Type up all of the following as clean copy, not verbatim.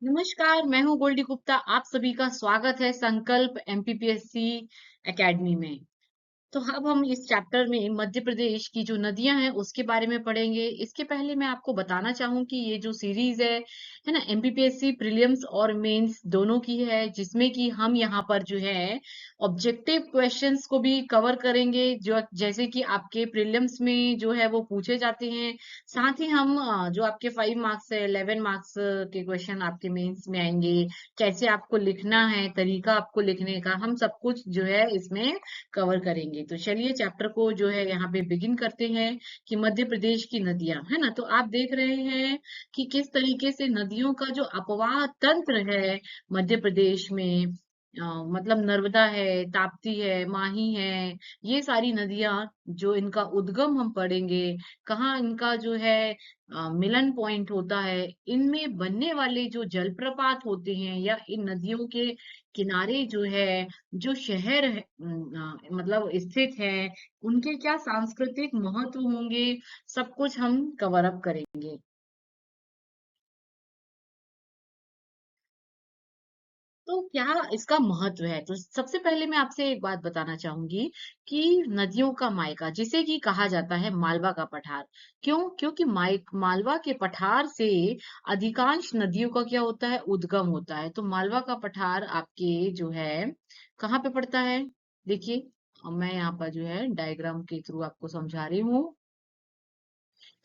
नमस्कार, मैं हूँ गोल्डी गुप्ता। आप सभी का स्वागत है संकल्प एमपीपीएससी एकेडमी में। तो अब हम इस चैप्टर में मध्य प्रदेश की जो नदियां हैं उसके बारे में पढ़ेंगे। इसके पहले मैं आपको बताना चाहूँ कि ये जो सीरीज है ना, एमपीपीएससी प्रीलिम्स और मेंस दोनों की है, जिसमें कि हम यहाँ पर जो है ऑब्जेक्टिव क्वेश्चंस को भी कवर करेंगे, जो जैसे कि आपके प्रीलिम्स में जो है वो पूछे जाते हैं। साथ ही हम जो आपके 5 मार्क्स है, 11 मार्क्स के क्वेश्चन आपके मेंस में आएंगे। कैसे आपको लिखना है, तरीका आपको लिखने का, हम सब कुछ जो है इसमें कवर करेंगे। तो चलिए चैप्टर को जो है यहाँ पे बिगिन करते हैं कि मध्य प्रदेश की नदियां है ना। तो आप देख रहे हैं कि किस तरीके से नदियों का जो अपवाह तंत्र है मध्य प्रदेश में, मतलब नर्मदा है, ताप्ती है, माही है, ये सारी नदियां जो इनका उद्गम हम पढ़ेंगे, कहाँ इनका जो है मिलन पॉइंट होता है, इनमें बनने वाले जो जलप्रपात होते हैं या इन नदियों के किनारे जो है जो शहर है, मतलब स्थित है, उनके क्या सांस्कृतिक महत्व होंगे, सब कुछ हम कवर अप करेंगे। तो क्या इसका महत्व है? तो सबसे पहले मैं आपसे एक बात बताना चाहूंगी कि नदियों का मायका, जिसे कि कहा जाता है मालवा का पठार, क्यों? क्योंकि मालवा के पठार से अधिकांश नदियों का क्या होता है, उद्गम होता है। तो मालवा का पठार आपके जो है कहाँ पे पड़ता है? देखिए, मैं यहाँ पर जो है डायग्राम के थ्रू आपको समझा रही हूँ,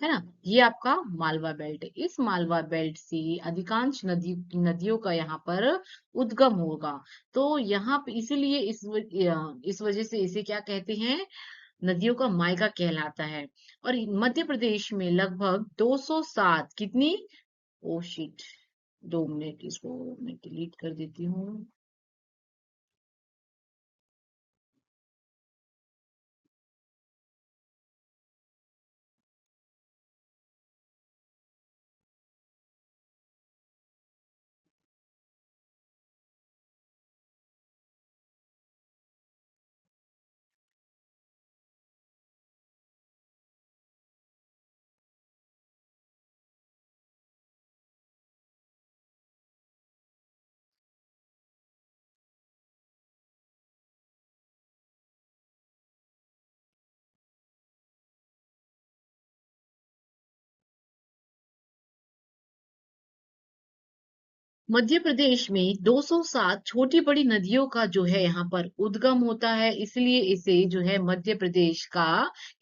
है ना। ये आपका मालवा बेल्ट है। इस मालवा बेल्ट से अधिकांश नदियों का यहाँ पर उद्गम होगा। तो यहाँ पे इसीलिए इस वजह से इसे क्या कहते हैं, नदियों का मायका कहलाता है। और मध्य प्रदेश में लगभग 207 कितनी, ओ शिट, 2 मिनट, इसको मैं डिलीट कर देती हूँ। मध्य प्रदेश में 207 छोटी बड़ी नदियों का जो है यहाँ पर उद्गम होता है, इसलिए इसे जो है मध्य प्रदेश का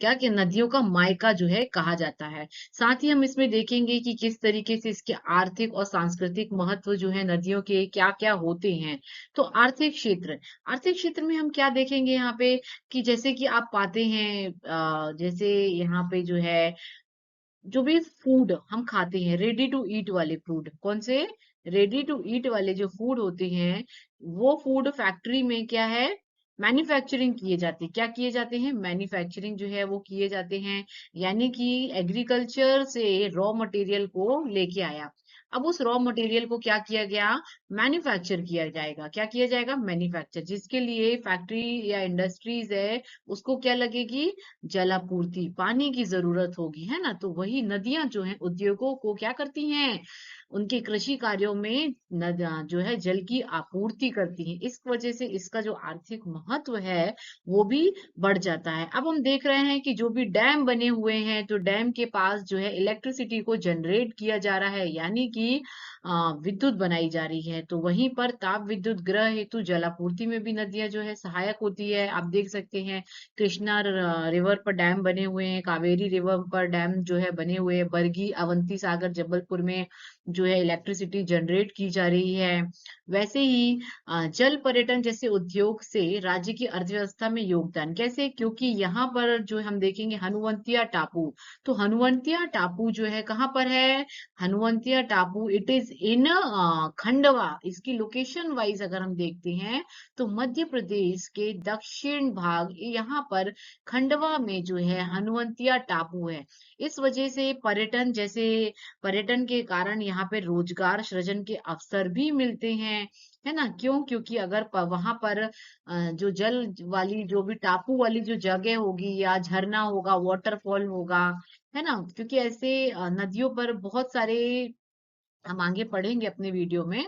क्या क्या नदियों का मायका जो है कहा जाता है। साथ ही हम इसमें देखेंगे कि किस तरीके से इसके आर्थिक और सांस्कृतिक महत्व जो है नदियों के क्या क्या होते हैं। तो आर्थिक क्षेत्र में हम क्या देखेंगे यहाँ पे, कि जैसे कि आप पाते हैं, जैसे यहाँ पे जो है जो भी फूड हम खाते हैं, रेडी टू ईट वाले फूड, कौन से, रेडी टू ईट वाले जो फूड होते हैं, वो फूड फैक्ट्री में क्या है, मैन्युफैक्चरिंग किए जाते हैं। क्या किए जाते हैं, मैन्युफैक्चरिंग जो है वो किए जाते हैं। यानी कि एग्रीकल्चर से रॉ मटेरियल को लेके आया, अब उस रॉ मटेरियल को क्या किया गया, मैन्युफैक्चर किया जाएगा। क्या किया जाएगा, मैन्युफैक्चर, जिसके लिए फैक्ट्री या इंडस्ट्रीज है, उसको क्या लगेगी, जलापूर्ति, पानी की जरूरत होगी, है ना। तो वही नदियां जो हैं उद्योगों को क्या करती हैं, उनके कृषि कार्यों में जो है जल की आपूर्ति करती हैं। इस वजह से इसका जो आर्थिक महत्व है वो भी बढ़ जाता है। अब हम देख रहे हैं कि जो भी डैम बने हुए हैं, तो डैम के पास जो है इलेक्ट्रिसिटी को जनरेट किया जा रहा है, यानी कि विद्युत बनाई जा रही है। तो वहीं पर ताप विद्युत ग्रह हेतु जलापूर्ति में भी नदियां जो है सहायक होती है। आप देख सकते हैं, कृष्णा रिवर पर डैम बने हुए हैं, कावेरी रिवर पर डैम जो है बने हुए हैं, बरगी, अवंती सागर, जबलपुर में जो है इलेक्ट्रिसिटी जनरेट की जा रही है। वैसे ही जल पर्यटन जैसे उद्योग से राज्य की अर्थव्यवस्था में योगदान, कैसे, क्योंकि यहाँ पर जो हम देखेंगे हनुवंतिया टापू, तो हनुवंतिया टापू जो है कहाँ पर है, हनुवंतिया टापू इट इज इन खंडवा। इसकी लोकेशन वाइज अगर हम देखते हैं तो मध्य प्रदेश के दक्षिण भाग, यहाँ पर खंडवा में जो है हनुवंतिया टापू है। इस वजह से पर्यटन के कारण यहाँ पे रोजगार सृजन के अवसर भी मिलते हैं, है ना। क्यों? क्योंकि अगर वहां पर जो जल वाली जो भी टापू वाली जो जगह होगी या झरना होगा, वाटरफॉल होगा, है ना, क्योंकि ऐसे नदियों पर बहुत सारे हम आगे पढ़ेंगे अपने वीडियो में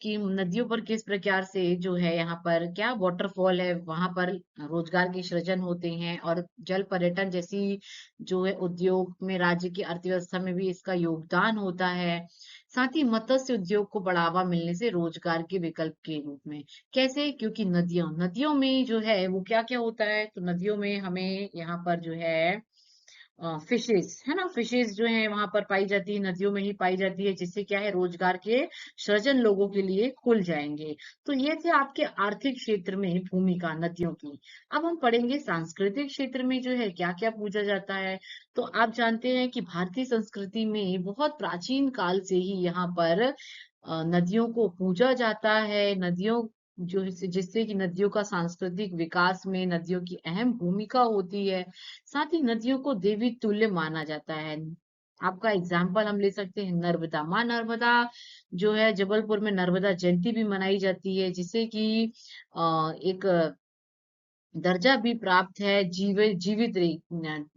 कि नदियों पर किस प्रकार से जो है यहाँ पर क्या वाटरफॉल है, वहां पर रोजगार के सृजन होते हैं और जल पर्यटन जैसी जो है उद्योग में राज्य की अर्थव्यवस्था में भी इसका योगदान होता है। साथ ही मत्स्य उद्योग को बढ़ावा मिलने से रोजगार के विकल्प के रूप में कैसे, क्योंकि नदियों नदियों में जो है वो क्या क्या होता है, तो नदियों में हमें यहाँ पर जो है फिशेस है ना, फिशेस जो है वहां पर पाई जाती है, नदियों में ही पाई जाती है, जिससे क्या है रोजगार के सृजन लोगों के लिए खुल जाएंगे। तो ये थे आपके आर्थिक क्षेत्र में भूमिका नदियों की। अब हम पढ़ेंगे सांस्कृतिक क्षेत्र में जो है क्या क्या पूछा जाता है। तो आप जानते हैं कि भारतीय संस्कृति में बहुत प्राचीन काल से ही यहाँ पर नदियों को पूजा जाता है। नदियों जो जिससे कि नदियों का सांस्कृतिक विकास में नदियों की अहम भूमिका होती है। साथ ही नदियों को देवी तुल्य माना जाता है। आपका एग्जाम्पल हम ले सकते हैं नर्मदा। माँ नर्मदा जो है जबलपुर में नर्मदा जयंती भी मनाई जाती है, जिसे कि एक दर्जा भी प्राप्त है। जीवित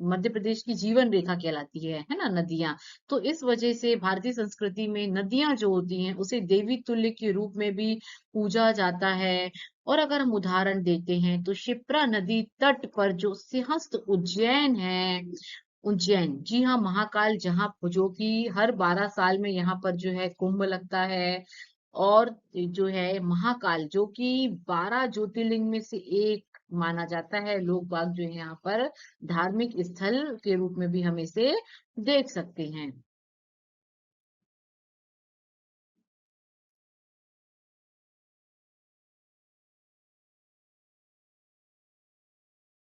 मध्य प्रदेश की जीवन रेखा कहलाती है ना नदियां। तो इस वजह से भारतीय संस्कृति में नदियां जो होती हैं उसे देवी तुल्य के रूप में भी पूजा जाता है। और अगर हम उदाहरण देते हैं तो शिप्रा नदी तट पर जो सिंहस्थ उज्जैन है, उज्जैन जी हाँ महाकाल, जहाँ जो कि हर 12 साल में यहाँ पर जो है कुंभ लगता है। और जो है महाकाल जो कि 12 ज्योतिर्लिंग में से एक माना जाता है। लोग बाग जो है यहाँ पर धार्मिक स्थल के रूप में भी हम इसे देख सकते हैं।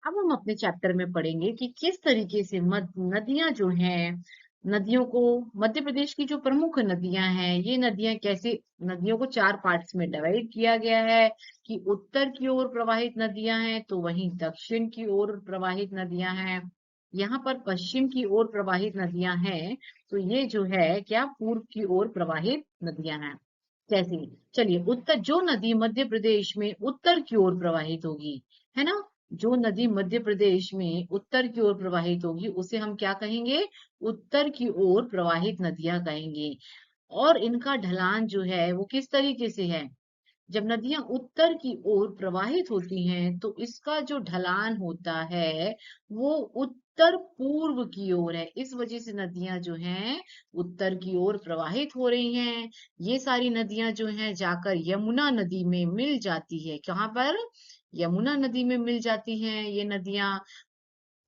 अब हम अपने चैप्टर में पढ़ेंगे कि किस तरीके से नदियां जो हैं, नदियों को मध्य प्रदेश की जो प्रमुख नदियां हैं, ये नदियां कैसे, नदियों को 4 पार्ट्स में डिवाइड किया गया है कि उत्तर की ओर प्रवाहित नदियां हैं, तो वहीं दक्षिण की ओर प्रवाहित नदियां हैं। यहाँ पर पश्चिम की ओर प्रवाहित नदियां हैं, तो ये जो है क्या पूर्व की ओर प्रवाहित नदियां हैं। कैसे, चलिए, उत्तर जो नदी मध्य प्रदेश में उत्तर की ओर प्रवाहित होगी, है ना, जो नदी मध्य प्रदेश में उत्तर की ओर प्रवाहित होगी उसे हम क्या कहेंगे, उत्तर की ओर प्रवाहित नदियां कहेंगे। और इनका ढलान जो है वो किस तरीके से है, जब नदियां उत्तर की ओर प्रवाहित होती हैं तो इसका जो ढलान होता है वो उत्तर पूर्व की ओर है। इस वजह से नदियां जो हैं उत्तर की ओर प्रवाहित हो रही हैं। ये सारी नदियां जो हैं जाकर यमुना नदी में मिल जाती है। कहाँ पर, यमुना नदी में मिल जाती हैं ये नदियां।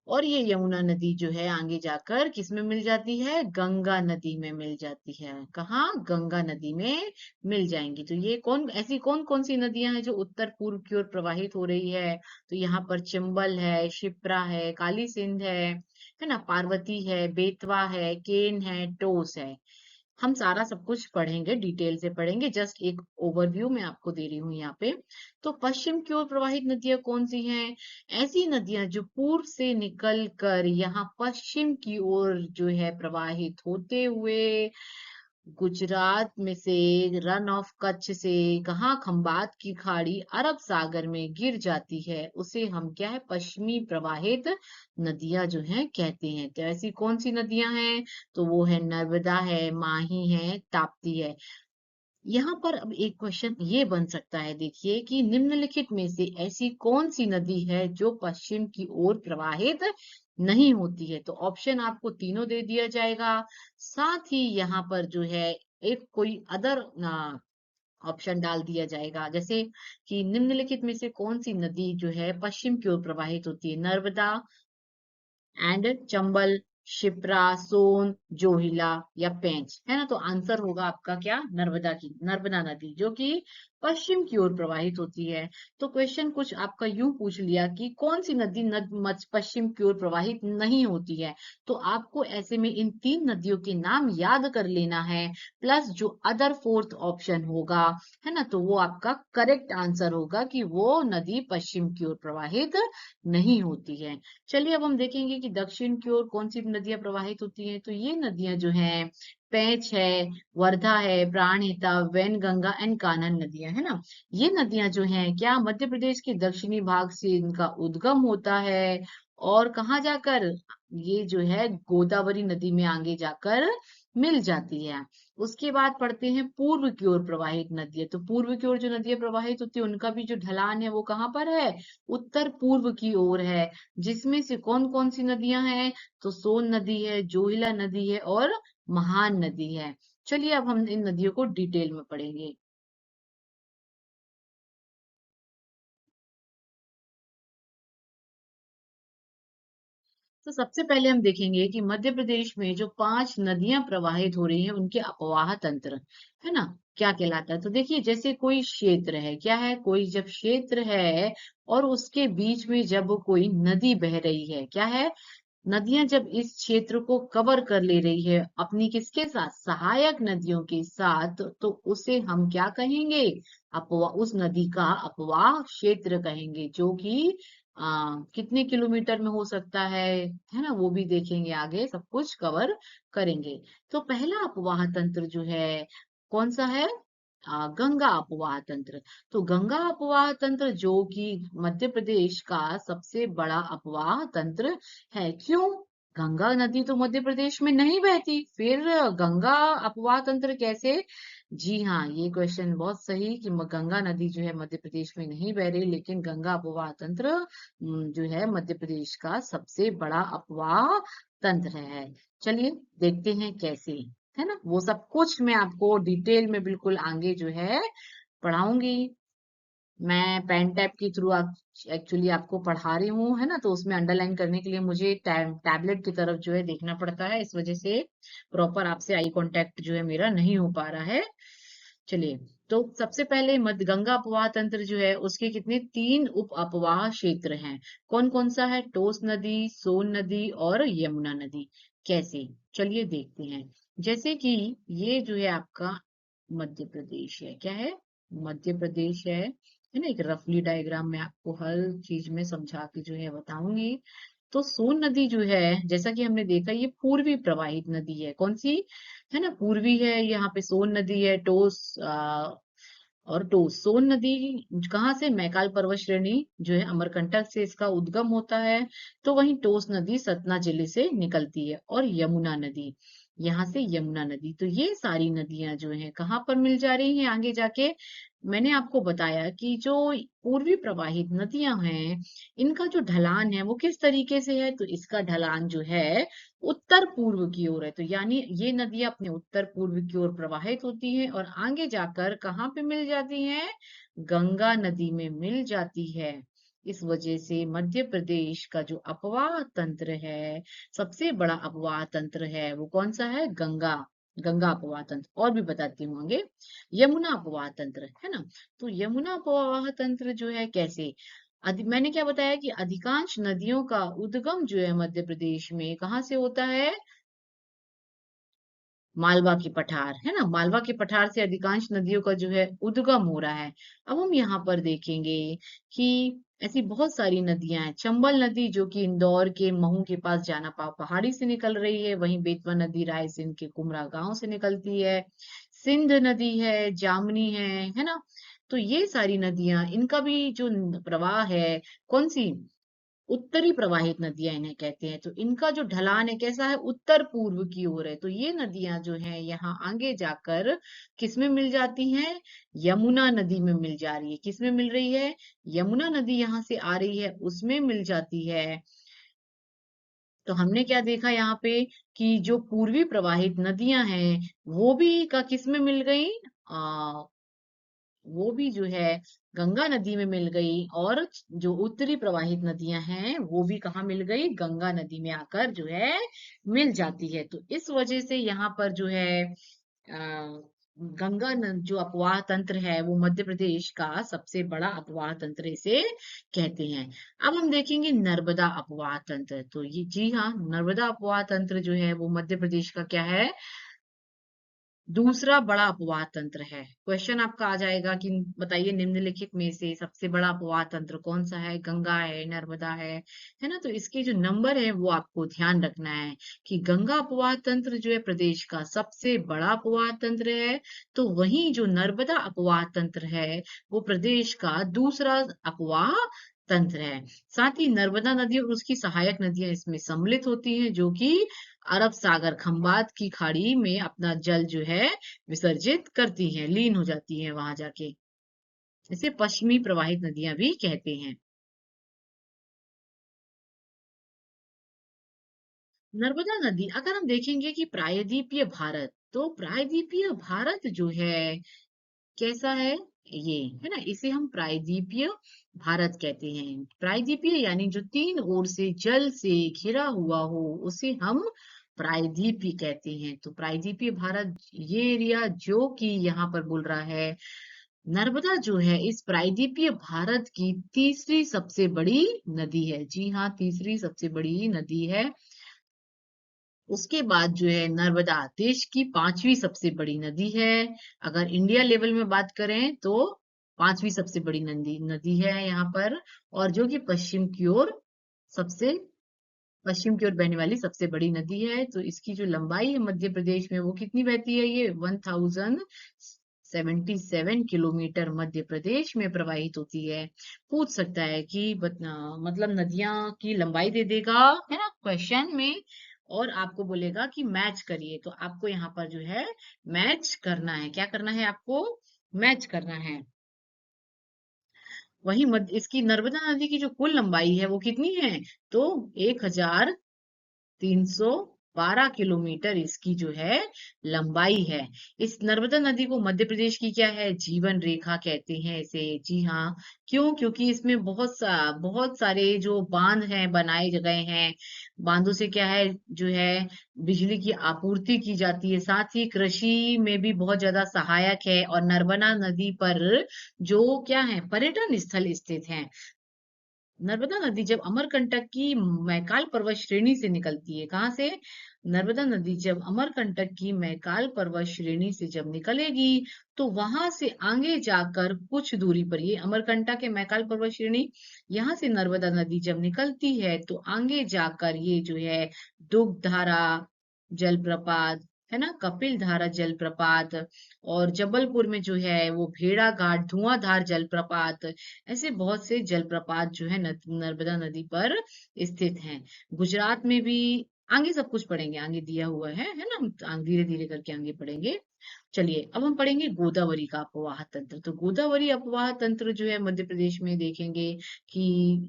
और ये यमुना नदी जो है आगे जाकर किस में मिल जाती है, गंगा नदी में मिल जाती है। कहाँ, गंगा नदी में मिल जाएंगी। तो ये कौन ऐसी कौन कौन सी नदियां हैं जो उत्तर पूर्व की ओर प्रवाहित हो रही है, तो यहाँ पर चंबल है, शिप्रा है, काली सिंध है ना, पार्वती है, बेतवा है, केन है, टोस है। हम सारा सब कुछ पढ़ेंगे, डिटेल से पढ़ेंगे, जस्ट एक ओवरव्यू मैं आपको दे रही हूँ यहाँ पे। तो पश्चिम की ओर प्रवाहित नदियां कौन सी हैं, ऐसी नदियां जो पूर्व से निकल कर यहाँ पश्चिम की ओर जो है प्रवाहित होते हुए गुजरात में से रन ऑफ कच्छ से कहाँ, खंबात की खाड़ी अरब सागर में गिर जाती है, उसे हम क्या है, पश्चिमी प्रवाहित नदियां जो हैं कहते हैं। तो ऐसी कौन सी नदियां हैं, तो वो है नर्मदा है, माही है, ताप्ती है। यहाँ पर अब एक क्वेश्चन ये बन सकता है, देखिए कि निम्नलिखित में से ऐसी कौन सी नदी है जो पश्चिम की ओर प्रवाहित नहीं होती है। तो ऑप्शन आपको तीनों दे दिया जाएगा। साथ ही यहाँ पर जो है एक कोई अदर ऑप्शन डाल दिया जाएगा, जैसे कि निम्नलिखित में से कौन सी नदी जो है पश्चिम की ओर प्रवाहित होती है, नर्मदा एंड चंबल, शिप्रा, सोन, जोहिला या पेंच, है ना। तो आंसर होगा आपका क्या, नर्मदा की, नर्मदा नदी जो कि पश्चिम की ओर प्रवाहित होती है। तो क्वेश्चन कुछ आपका यूं पूछ लिया कि कौन सी नदी पश्चिम की ओर प्रवाहित नहीं होती है। तो आपको ऐसे में इन 3 नदियों के नाम याद कर लेना है, प्लस जो अदर फोर्थ ऑप्शन होगा, है ना, तो वो आपका करेक्ट आंसर होगा कि वो नदी पश्चिम की ओर प्रवाहित नहीं होती है। चलिए अब हम देखेंगे कि दक्षिण की ओर कौन सी नदियां प्रवाहित होती हैं। तो ये नदियां जो हैं पेंच है, वर्धा है, प्राणहिता, वैनगंगा एंड कान्ह नदियां, है ना। ये नदियां जो हैं क्या मध्य प्रदेश के दक्षिणी भाग से इनका उद्गम होता है और कहाँ जाकर, ये जो है गोदावरी नदी में आगे जाकर मिल जाती है। उसके बाद पढ़ते हैं पूर्व की ओर प्रवाहित नदियां। तो पूर्व की ओर जो नदियां प्रवाहित होती है उनका भी जो ढलान है वो कहाँ पर है? उत्तर पूर्व की ओर है। जिसमें से कौन कौन सी नदियां हैं? तो सोन नदी है, जोहिला नदी है और महान नदी है। चलिए अब हम इन नदियों को डिटेल में पढ़ेंगे। तो सबसे पहले हम देखेंगे कि मध्य प्रदेश में जो 5 नदियां प्रवाहित हो रही हैं उनके अपवाह तंत्र, है ना, क्या कहलाता है? तो देखिए, जैसे कोई क्षेत्र है, क्या है? कोई जब क्षेत्र है और उसके बीच में जब कोई नदी बह रही है, क्या है? नदियां जब इस क्षेत्र को कवर कर ले रही है अपनी किसके साथ? सहायक नदियों के साथ, तो उसे हम क्या कहेंगे? अपवाह, उस नदी का अपवाह क्षेत्र कहेंगे, जो कि कितने किलोमीटर में हो सकता है ना, वो भी देखेंगे, आगे सब कुछ कवर करेंगे। तो पहला अपवाह तंत्र जो है कौन सा है? गंगा अपवाह तंत्र। तो गंगा अपवाह तंत्र जो कि मध्य प्रदेश का सबसे बड़ा अपवाह तंत्र है। क्यों? गंगा नदी तो मध्य प्रदेश में नहीं बहती, फिर गंगा अपवाह तंत्र कैसे? जी हाँ, ये क्वेश्चन बहुत सही कि गंगा नदी जो है मध्य प्रदेश में नहीं बह रही, लेकिन गंगा अपवाह तंत्र जो है मध्य प्रदेश का सबसे बड़ा अपवाह तंत्र है। चलिए देखते हैं कैसे, है ना, वो सब कुछ मैं आपको डिटेल में बिल्कुल आगे जो है पढ़ाऊंगी। मैं पेन टैब के थ्रू आप एक्चुअली आपको पढ़ा रही हूँ, है ना, तो उसमें अंडरलाइन करने के लिए मुझे टैबलेट की तरफ जो है देखना पड़ता है, इस वजह से प्रॉपर आपसे आई कांटेक्ट जो है मेरा नहीं हो पा रहा है। चलिए, तो सबसे पहले मध्य गंगा अपवाह तंत्र जो है उसके कितने 3 उप अपवाह क्षेत्र हैं। कौन कौन सा है? टोस नदी, सोन नदी और यमुना नदी। कैसे? चलिए देखते हैं। जैसे कि ये जो है आपका मध्य प्रदेश है, क्या है? मध्य प्रदेश है ना, एक रफली डायग्राम में आपको हर चीज में समझा के जो है बताऊंगी। तो सोन नदी जो है, जैसा कि हमने देखा, ये पूर्वी प्रवाहित नदी है। कौन सी? है ना, पूर्वी है। यहाँ पे सोन नदी है, टोस और टोस। सोन नदी कहाँ से? मैकाल पर्वत श्रेणी जो है अमरकंटक से इसका उद्गम होता है। तो वहीं टोस नदी सतना जिले से निकलती है। और यमुना नदी, यहाँ से यमुना नदी। तो ये सारी नदियां जो हैं कहाँ पर मिल जा रही हैं आगे जाके? मैंने आपको बताया कि जो पूर्वी प्रवाहित नदियां हैं इनका जो ढलान है वो किस तरीके से है? तो इसका ढलान जो है उत्तर पूर्व की ओर है। तो यानी ये नदियां अपने उत्तर पूर्व की ओर प्रवाहित होती हैं और आगे जाकर कहाँ पे मिल जाती हैं? गंगा नदी में मिल जाती है। इस वजह से मध्य प्रदेश का जो अपवाह तंत्र है, सबसे बड़ा अपवाह तंत्र है, वो कौन सा है? गंगा। गंगा अपवाह तंत्र। और भी बताती हूँ आगे। यमुना अपवाह तंत्र, है ना। तो यमुना अपवाह तंत्र जो है कैसे? मैंने क्या बताया कि अधिकांश नदियों का उद्गम जो है मध्य प्रदेश में कहाँ से होता है? मालवा की पठार, है ना, मालवा के पठार से अधिकांश नदियों का जो है उद्गम हो रहा है। अब हम यहाँ पर देखेंगे कि ऐसी बहुत सारी नदियां हैं। चंबल नदी जो कि इंदौर के महू के पास जाना पहाड़ी से निकल रही है। वहीं बेतवा नदी रायसेन के कुमरा गांव से निकलती है। सिंध नदी है, जामनी है ना। तो ये सारी नदियां, इनका भी जो प्रवाह है, कौन सी? उत्तरी प्रवाहित नदियां इन्हें कहते हैं। तो इनका जो ढलान है कैसा है? उत्तर पूर्व की ओर है। तो ये नदियां जो हैं यहाँ आगे जाकर किस में मिल जाती हैं? यमुना नदी में मिल जा रही है। किस में मिल रही है? यमुना नदी यहाँ से आ रही है, उसमें मिल जाती है। तो हमने क्या देखा यहाँ पे कि जो पूर्वी प्रवाहित नदियां हैं वो भी का किस में मिल गई? आ, वो भी जो है गंगा नदी में मिल गई। और जो उत्तरी प्रवाहित नदियां हैं वो भी कहाँ मिल गई? गंगा नदी में आकर जो है मिल जाती है। तो इस वजह से यहाँ पर जो है जो अपवाह तंत्र है वो मध्य प्रदेश का सबसे बड़ा अपवाह तंत्र इसे कहते हैं। अब हम देखेंगे नर्मदा अपवाह तंत्र। तो ये, जी हाँ, नर्मदा अपवाह तंत्र जो है वो मध्य प्रदेश का क्या है? दूसरा बड़ा अपवाह तंत्र है। क्वेश्चन आपका आ जाएगा कि बताइए निम्नलिखित में से सबसे बड़ा अपवाह तंत्र कौन सा है? गंगा है, नर्मदा है ना। तो इसके जो नंबर है वो आपको ध्यान रखना है कि गंगा अपवाह तंत्र जो है प्रदेश का सबसे बड़ा अपवाह तंत्र है। तो वहीं जो नर्मदा अपवाह तंत्र है वो प्रदेश का दूसरा अपवाह तंत्र है। साथ ही नर्मदा नदी और उसकी सहायक नदियां इसमें सम्मिलित होती हैं, जो कि अरब सागर खंबात की खाड़ी में अपना जल जो है विसर्जित करती हैं, लीन हो जाती हैं वहां जाके। इसे पश्चिमी प्रवाहित नदियां भी कहते हैं। नर्मदा नदी अगर हम देखेंगे कि प्रायद्वीपीय भारत, तो प्रायद्वीपीय भारत जो है कैसा है, ये है ना, इसे हम प्रायद्वीपीय भारत कहते हैं। प्रायद्वीपीय यानी जो तीन ओर से जल से घिरा हुआ हो, उसे हम प्रायद्वीपीय कहते हैं। तो प्रायद्वीपीय भारत ये एरिया जो कि यहाँ पर बोल रहा है, नर्मदा जो है इस प्रायद्वीपीय भारत की तीसरी सबसे बड़ी नदी है। जी हाँ, तीसरी सबसे बड़ी नदी है। उसके बाद जो है नर्मदा देश की पांचवी सबसे बड़ी नदी है। अगर इंडिया लेवल में बात करें तो पांचवी सबसे बड़ी नदी नदी है यहाँ पर, और जो कि सबसे पश्चिम की ओर बहने वाली सबसे बड़ी नदी है। तो इसकी जो लंबाई है मध्य प्रदेश में वो कितनी बहती है, ये 1077 किलोमीटर मध्य प्रदेश में प्रवाहित होती है। पूछ सकता है कि मतलब नदियां की लंबाई दे देगा, है ना, क्वेश्चन में, और आपको बोलेगा कि मैच करिए। तो आपको यहाँ पर जो है मैच करना है। क्या करना है आपको? मैच करना है। वही इसकी नर्मदा नदी की जो कुल लंबाई है वो कितनी है, तो 1312 किलोमीटर इसकी जो है लंबाई है। इस नर्मदा नदी को मध्य प्रदेश की क्या है, जीवन रेखा कहते हैं इसे। जी हाँ, क्यों? क्योंकि इसमें बहुत सारे जो बांध हैं बनाए गए हैं। बांधों से क्या है, जो है बिजली की आपूर्ति की जाती है। साथ ही कृषि में भी बहुत ज्यादा सहायक है। और नर्मदा नदी पर जो क्या है, पर्यटन स्थल स्थित हैं। नर्मदा नदी जब अमरकंटक की मैकाल पर्वत श्रेणी से निकलती है, कहाँ से? नर्मदा नदी जब अमरकंटक की मैकाल पर्वत श्रेणी से जब निकलेगी, तो वहां से आगे जाकर कुछ दूरी पर, ये अमरकंटक के मैकाल पर्वत श्रेणी, यहाँ से नर्मदा नदी जब निकलती है तो आगे जाकर ये जो है दुग्धारा जलप्रपात, है ना, कपिल धारा जलप्रपात, और जबलपुर में जो है वो भेड़ा घाट धुआंधार जलप्रपात, ऐसे बहुत से जलप्रपात जो है नर्मदा नदी पर स्थित हैं। गुजरात में भी आगे सब कुछ पढ़ेंगे, आगे दिया हुआ है ना, हम धीरे धीरे करके आगे पढ़ेंगे। चलिए अब हम पढ़ेंगे गोदावरी का अपवाह तंत्र। तो गोदावरी अपवाह तंत्र जो है मध्य प्रदेश में देखेंगे कि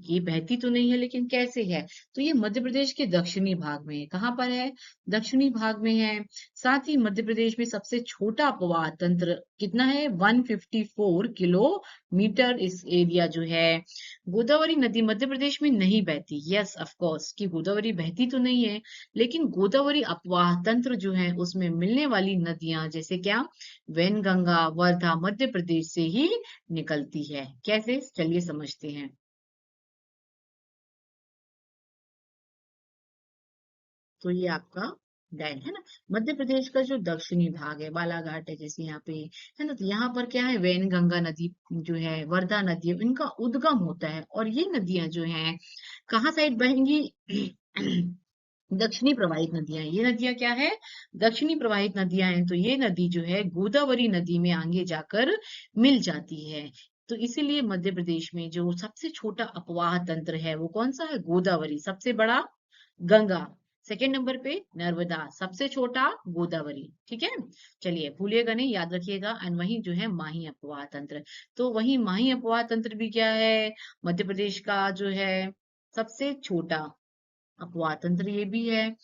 ये बहती तो नहीं है, लेकिन कैसे है, तो ये मध्य प्रदेश के दक्षिणी भाग में है। कहाँ पर है? दक्षिणी भाग में है। साथ ही मध्य प्रदेश में सबसे छोटा अपवाह तंत्र कितना है, 154 किलोमीटर इस एरिया जो है। गोदावरी नदी मध्य प्रदेश में नहीं बहती, यस ऑफ कोर्स कि गोदावरी बहती तो नहीं है, लेकिन गोदावरी अपवाह तंत्र जो है उसमें मिलने वाली नदियां जैसे क्या, वैनगंगा वर्धा मध्य प्रदेश से ही निकलती है। कैसे, चलिए समझते हैं। तो ये आपका डैन है ना, मध्य प्रदेश का जो दक्षिणी भाग है, बालाघाट है जैसे यहाँ पे, है ना, तो यहाँ पर क्या है, वैनगंगा नदी जो है, वर्धा नदी है, इनका उद्गम होता है। और ये नदियां जो हैं कहाँ साइड बहेंगी? दक्षिणी प्रवाहित नदियां। ये नदियां क्या है? दक्षिणी प्रवाहित नदियां हैं। तो ये नदी जो है गोदावरी नदी में आगे जाकर मिल जाती है। तो इसीलिए मध्य प्रदेश में जो सबसे छोटा अपवाह तंत्र है वो कौन सा है? गोदावरी। सबसे बड़ा गंगा, सेकेंड नंबर पे नर्मदा, सबसे छोटा गोदावरी। ठीक है, चलिए भूलिएगा नहीं, याद रखिएगा। एंड वही जो है माही अपवाह तंत्र। तो वही माही अपवाह तंत्र भी क्या है, मध्य प्रदेश का जो है सबसे छोटा अपवाह तंत्र ये भी है।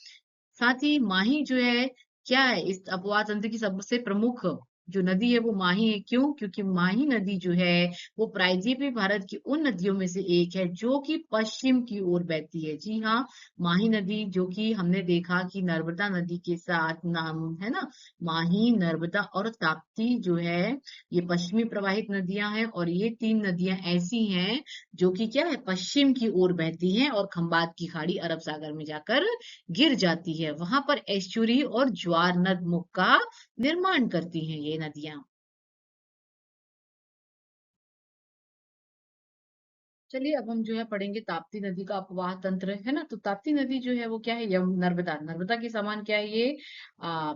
साथ ही माही जो है क्या है, इस अपवाह तंत्र की सबसे प्रमुख जो नदी है वो माही है। क्यों? क्योंकि माही नदी जो है वो प्रायद्वीपीय भारत की उन नदियों में से एक है जो कि पश्चिम की ओर बहती है। जी हाँ, माही नदी जो कि हमने देखा कि नर्मदा नदी के साथ नाम है ना, माही, नर्मदा और ताप्ती जो है ये पश्चिमी प्रवाहित नदियां हैं। और ये तीन नदियां ऐसी हैं जो कि क्या है, पश्चिम की ओर बहती हैं और खंबात की खाड़ी अरब सागर में जाकर गिर जाती है। वहां पर एस्चुरी और ज्वार नदमुख का निर्माण करती हैं ये नदियां। चलिए अब हम जो है पढ़ेंगे ताप्ती नदी का अपवाह तंत्र, है ना। तो ताप्ती नदी जो है वो क्या है, यम नर्मदा, नर्मदा के समान क्या है ये,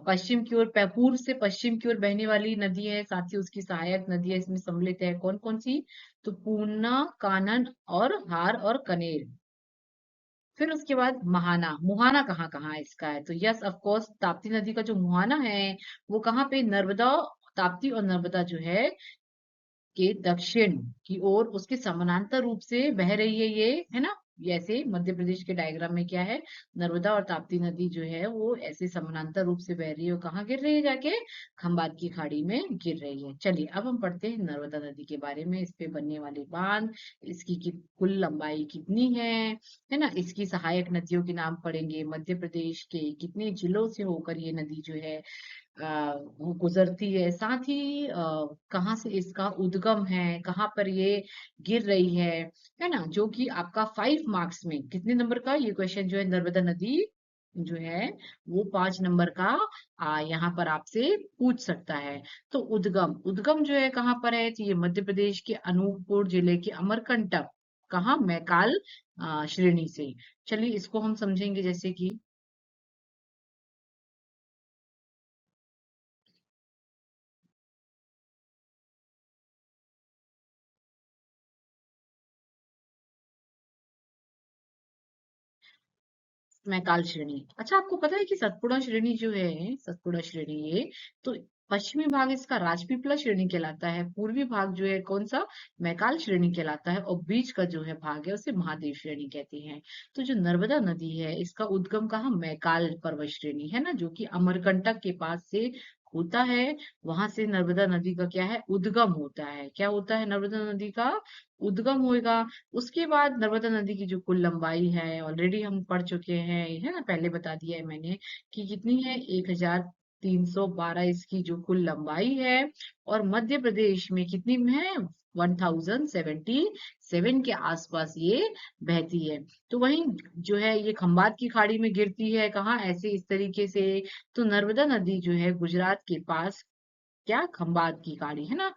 पश्चिम की ओर, पूर्व से पश्चिम की ओर बहने वाली नदी है। साथ ही उसकी सहायक नदियां इसमें सम्मिलित है। कौन कौन सी, तो पूर्णा, कानन और हार और कनेर। फिर उसके बाद महाना, मुहाना कहाँ कहाँ है इसका है, तो यस ऑफ कोर्स ताप्ती नदी का जो मुहाना है वो कहाँ पे, नर्मदा, ताप्ती और नर्मदा जो है के दक्षिण की ओर उसके समानांतर रूप से बह रही है ये, है ना। ये ऐसे मध्य प्रदेश के डायग्राम में क्या है, नर्मदा और ताप्ती नदी जो है वो ऐसे समानांतर रूप से बह रही है और कहाँ गिर रही है जाके, खंबात की खाड़ी में गिर रही है। चलिए अब हम पढ़ते हैं नर्मदा नदी के बारे में, इस पे बनने वाले बांध, इसकी कुल लंबाई कितनी है ना। इसकी सहायक नदियों के नाम पढ़ेंगे, मध्य प्रदेश के कितने जिलों से होकर ये नदी जो है वो गुजरती है। साथ ही कहाँ से इसका उद्गम है, कहाँ पर ये गिर रही है ना। जो कि आपका 5 मार्क्स में कितने नंबर का ये क्वेश्चन जो है, नर्मदा नदी जो है वो 5 नंबर का यहाँ पर आपसे पूछ सकता है। तो उद्गम, उद्गम जो है कहाँ पर है, तो ये मध्य प्रदेश के अनूपपुर जिले के अमरकंटक, कहाँ, मैकाल श्रेणी से। चलिए इसको हम समझेंगे, जैसे कि मैकाल श्रेणी। अच्छा आपको पता है कि सतपुड़ा श्रेणी जो है, सतपुड़ा श्रेणी ये, तो पश्चिमी भाग इसका राजपीपला श्रेणी कहलाता है, पूर्वी भाग जो है कौन सा, मैकाल श्रेणी कहलाता है, और बीच का जो है भाग है उसे महादेव श्रेणी कहते हैं। तो जो नर्मदा नदी है इसका उद्गम कहाँ, मैकाल पर्वत श्रेणी, है ना, जो कि अमरकंटक के पास से होता है। वहां से नर्मदा नदी का क्या है, उद्गम होता है। क्या होता है, नर्मदा नदी का उद्गम होगा। उसके बाद नर्मदा नदी की जो कुल लंबाई है ऑलरेडी हम पढ़ चुके हैं, है ना, पहले बता दिया है मैंने कि कितनी है, 1312 इसकी जो कुल लंबाई है। और मध्य प्रदेश में कितनी में है, 1077 के आसपास ये बहती है। तो वहीं जो है ये खंबात की खाड़ी में गिरती है, कहाँ, ऐसे इस तरीके से। तो नर्मदा नदी जो है गुजरात के पास, क्या, खंबात की खाड़ी, है ना,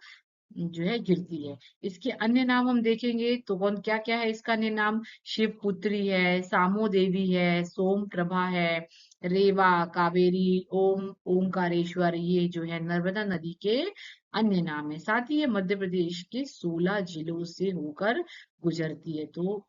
जो है गिरती है। इसके अन्य नाम हम देखेंगे तो कौन क्या क्या है इसका अन्य नाम, शिवपुत्री है, सामो देवी है, सोम प्रभा है, रेवा, कावेरी, ओमकारेश्वर, ये जो है नर्मदा नदी के अन्य नाम है। साथ ही ये मध्य प्रदेश के 16 जिलों से होकर गुजरती है। तो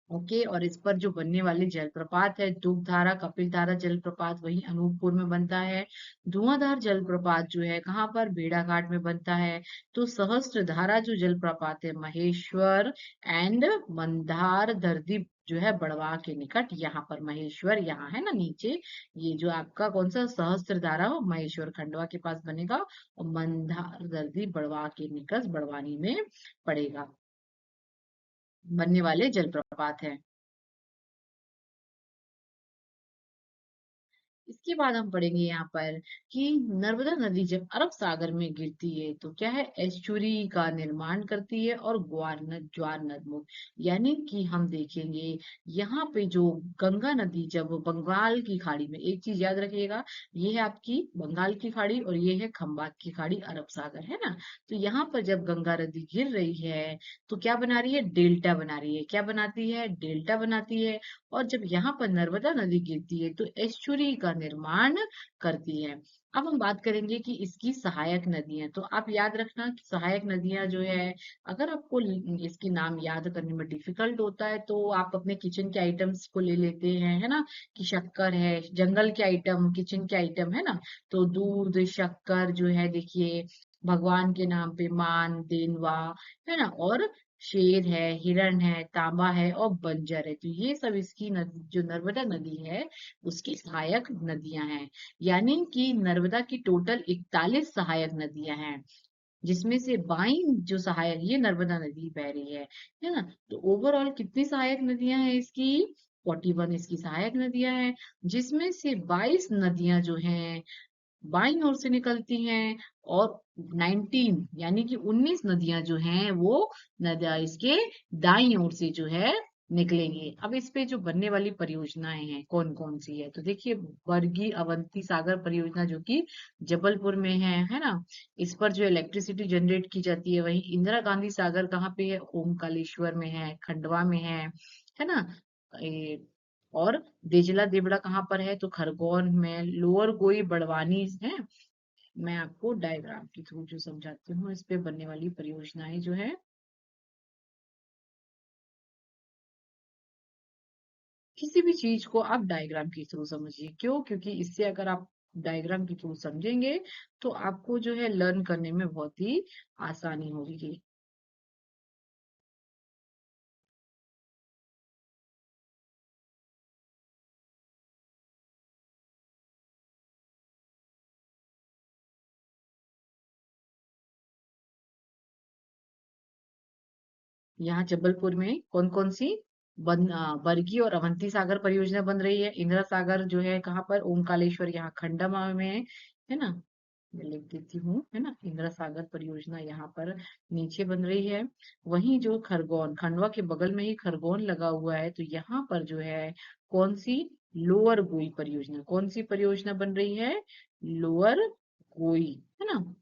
ओके, और इस पर जो बनने वाले जलप्रपात है, दुग्धारा, कपिलधारा जलप्रपात वही अनूपपुर में बनता है। धुआंधार जलप्रपात जो है कहाँ पर, भेड़ाघाट में बनता है। तो सहस्त्रधारा जो जलप्रपात है, महेश्वर एंड मंदार दर्दी जो है बड़वा के निकट, यहाँ पर महेश्वर यहाँ है ना नीचे, ये जो आपका कौन सा सहस्त्रधारा महेश्वर खंडवा के पास बनेगा, और मंदार दर्दी बड़वा के निकट बड़वानी में पड़ेगा, बनने वाले जलप्रपात है। इसके बाद हम पढ़ेंगे यहाँ पर कि नर्मदा नदी जब अरब सागर में गिरती है तो क्या है, एस्चुरी का निर्माण करती है और ज्वार नदमुख, यानी कि हम देखेंगे यहाँ पे जो गंगा नदी जब बंगाल की खाड़ी में, एक चीज याद रखिएगा, ये है आपकी बंगाल की खाड़ी और ये है खंबात की खाड़ी, अरब सागर, है ना। तो यहाँ पर जब गंगा नदी गिर रही है तो क्या बना रही है, डेल्टा बना रही है। क्या बनाती है, डेल्टा बनाती है। और जब यहाँ पर नर्मदा नदी गिरती है तो एस्चुरी का निर्माण करती है। अब हम बात करेंगे कि इसकी सहायक नदियां, तो आप याद रखना कि सहायक नदियां जो है, अगर आपको इसके नाम याद करने में डिफिकल्ट होता है तो आप अपने किचन के आइटम्स को ले लेते हैं, है ना, कि शक्कर है, जंगल के आइटम, किचन के आइटम, है ना। तो दूध, शक्कर जो है, देखिए, भगवान के नाम पे मान, देनवा, है ना, और शेर है, हिरण है, तांबा है और बंजर है। तो ये सब इसकी नदी, जो नर्मदा नदी है उसकी सहायक नदियां हैं। यानी कि नर्मदा की टोटल 41 सहायक नदियां हैं, जिसमें से 22 जो सहायक, ये नर्मदा नदी बह रही है ना। तो ओवरऑल कितनी सहायक नदियां हैं इसकी, 41 इसकी सहायक नदियां हैं, जिसमें से 22 नदियां जो हैं बाईं ओर से निकलती हैं, और 19 यानी कि 19 नदियां जो हैं वो नदियां इसके दाईं ओर से जो है निकलेंगे। अब इस पे जो बनने वाली परियोजनाएं हैं कौन कौन सी है, तो देखिए बरगी अवंती सागर परियोजना जो कि जबलपुर में है ना। इस पर जो इलेक्ट्रिसिटी जनरेट की जाती है। वहीं इंदिरा गांधी सागर कहाँ पे है, ओमकालेश्वर में है, खंडवा में है ना। ये और देजला देवड़ा कहाँ पर है, तो खरगोन में, लोअर गोई बड़वानी है। मैं आपको डायग्राम के थ्रू जो समझाती हूँ इस पे बनने वाली परियोजनाएं जो है। किसी भी चीज को आप डायग्राम के थ्रू समझिए। क्यों? क्योंकि इससे अगर आप डायग्राम के थ्रू समझेंगे तो आपको जो है लर्न करने में बहुत ही आसानी होगी। यहाँ जबलपुर में कौन कौन सी बरगी और अवंती सागर परियोजना बन रही है। इंदिरा सागर जो है कहाँ पर, ओमकालेश्वर यहाँ खंडवा में है ना। मैं लिख देती हूँ, है ना। इंदिरा सागर परियोजना यहाँ पर नीचे बन रही है। वहीं जो खरगोन, खंडवा के बगल में ही खरगोन लगा हुआ है, तो यहाँ पर जो है कौन सी, लोअर गोई परियोजना, कौन सी परियोजना बन रही है, लोअर गोई, है ना।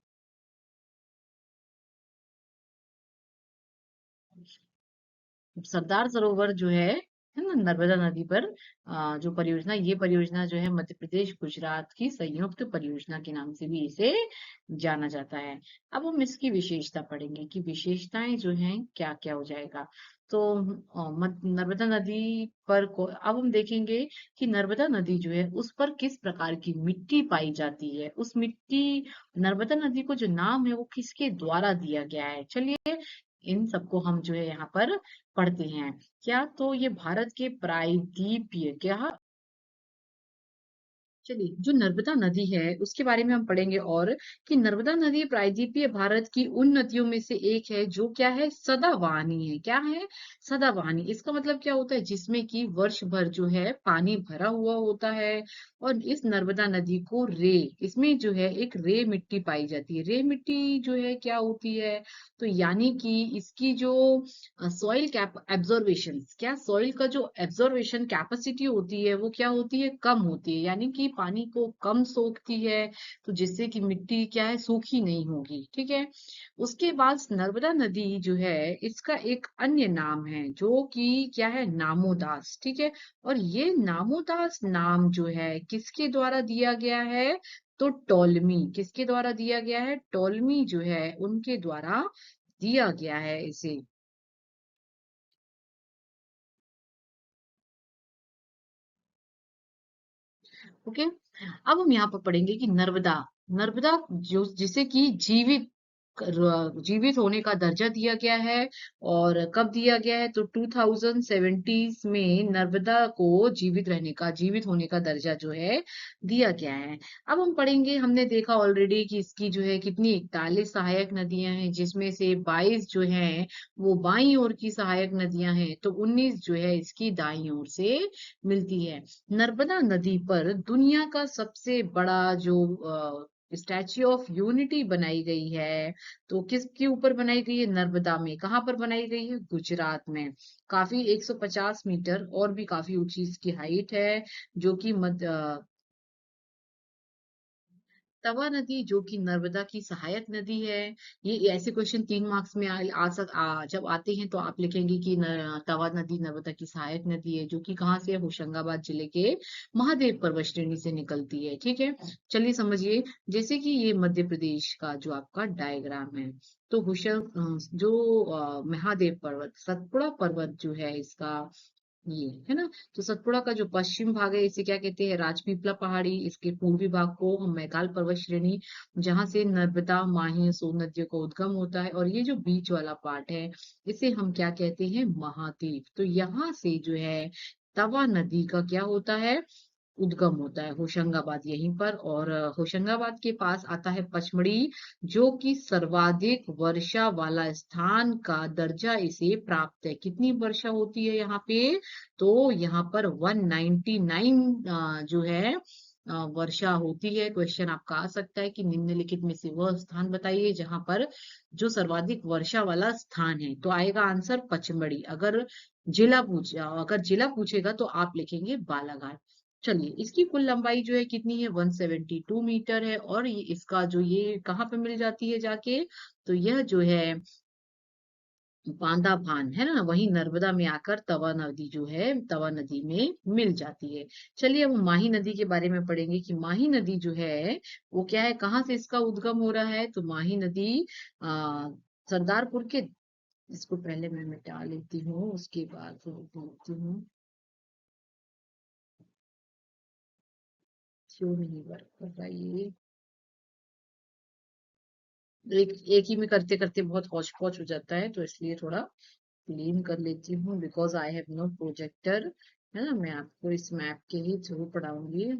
सरदार सरोवर जो है ना, नर्मदा नदी पर जो परियोजना, ये परियोजना जो है मध्य प्रदेश गुजरात की संयुक्त परियोजना के नाम से भी इसे जाना जाता है। अब हम इसकी विशेषता पढ़ेंगे कि विशेषताएं जो हैं क्या क्या हो जाएगा। तो नर्मदा नदी पर अब हम देखेंगे कि नर्मदा नदी जो है उस पर किस प्रकार की मिट्टी पाई जाती है। उस मिट्टी, नर्मदा नदी को जो नाम है वो किसके द्वारा दिया गया है, चलिए इन सबको हम जो है यहाँ पर पढ़ते हैं। क्या, तो ये भारत के प्रायद्वीपीय क्या, चलिए जो नर्मदा नदी है उसके बारे में हम पढ़ेंगे। और कि नर्मदा नदी प्रायद्वीपीय भारत की उन नदियों में से एक है जो क्या है, सदाबहानी है। क्या है, सदाबहानी। इसका मतलब क्या होता है, जिसमें कि वर्ष भर जो है पानी भरा हुआ होता है। और इस नर्मदा नदी को इसमें जो है एक रे मिट्टी पाई जाती है। रे मिट्टी जो है क्या होती है, तो यानी कि इसकी जो सॉइल कैप एब्जॉर्वेशन, क्या सॉइल का जो एब्जॉर्वेशन कैपेसिटी होती है वो क्या होती है, कम होती है। यानी कि पानी को कम सोखती है, तो जिससे कि मिट्टी क्या है, सूखी नहीं होगी। ठीक है। उसके बाद नर्मदा नदी जो है इसका एक अन्य नाम है जो कि क्या है, नामोदास। ठीक है। और ये नामोदास नाम जो है किसके द्वारा दिया गया है, तो टोलमी, किसके द्वारा दिया गया है, टोलमी जो है उनके द्वारा दिया गया है इसे। ओके। अब हम यहाँ पर पढ़ेंगे कि नर्मदा, नर्मदा जो जिसे कि जीवित होने का दर्जा दिया गया है। और कब दिया गया है, तो 2070 में नर्मदा को जीवित होने का दर्जा जो है दिया गया है। अब हम पढ़ेंगे, हमने देखा ऑलरेडी कि इसकी जो है कितनी 41 सहायक नदियां हैं, जिसमें से 22 जो हैं वो बाईं ओर की सहायक नदियां हैं, तो 19 जो है इसकी दाईं ओर से मिलती है। नर्मदा नदी पर दुनिया का सबसे बड़ा जो स्टैच्यू ऑफ यूनिटी बनाई गई है, तो किसके ऊपर बनाई गई है, नर्मदा में। कहाँ पर बनाई गई है, गुजरात में। काफी 150 मीटर और भी काफी ऊंची इसकी हाइट है, जो कि तवा नदी जो कि नर्मदा की सहायक नदी है। ये ऐसे क्वेश्चन 3 मार्क्स में जब आते हैं तो आप लिखेंगे कि तवा नदी नर्मदा की सहायक नदी है, जो कि कहाँ से है, होशंगाबाद जिले के महादेव पर्वत श्रेणी से निकलती है। ठीक है। चलिए समझिए, जैसे कि ये मध्य प्रदेश का जो आपका डायग्राम है, तो महादेव पर्वत, सतपुड़ा पर्वत जो है इसका, ये है ना। तो सतपुड़ा का जो पश्चिम भाग है इसे क्या कहते हैं, राजपीपला पहाड़ी। इसके पूर्वी भाग को हम मैकाल पर्वत श्रेणी, जहां से नर्मदा, माही, सोन नदियों का उद्गम होता है। और ये जो बीच वाला पार्ट है इसे हम क्या कहते हैं, महाद्वीप। तो यहाँ से जो है तवा नदी का क्या होता है, उद्गम होता है, होशंगाबाद यहीं पर। और होशंगाबाद के पास आता है पचमढ़ी, जो कि सर्वाधिक वर्षा वाला स्थान का दर्जा इसे प्राप्त है। कितनी वर्षा होती है यहाँ पे, तो यहाँ पर 199 जो है वर्षा होती है। क्वेश्चन आपका आ सकता है कि निम्नलिखित में से वह स्थान बताइए जहां पर जो सर्वाधिक वर्षा वाला स्थान है। तो आएगा आंसर पचमढ़ी। अगर जिला पूछेगा तो आप लिखेंगे बालाघाट। चलिए, इसकी कुल लंबाई जो है कितनी है, 172 मीटर है। और इसका जो ये कहाँ पे मिल जाती है जाके, तो यह जो है बांदा भान है ना, वही नर्मदा में आकर तवा नदी जो है, तवा नदी में मिल जाती है। चलिए, अब माही नदी के बारे में पढ़ेंगे कि माही नदी जो है वो क्या है, कहाँ से इसका उद्गम हो रहा है। तो माही नदी आ, सरदारपुर के, इसको पहले मैं मिटा लेती हूँ, उसके बाद फिर बोलती हूँ। क्यों नहीं वर्क कर रहा ये, एक एक ही में करते करते बहुत हौच पौच हो जाता है, तो इसलिए थोड़ा क्लीन कर लेती हूँ। Because I have no projector, है ना, मैं आपको इस मैप के ही थ्रू पढ़ाऊंगी।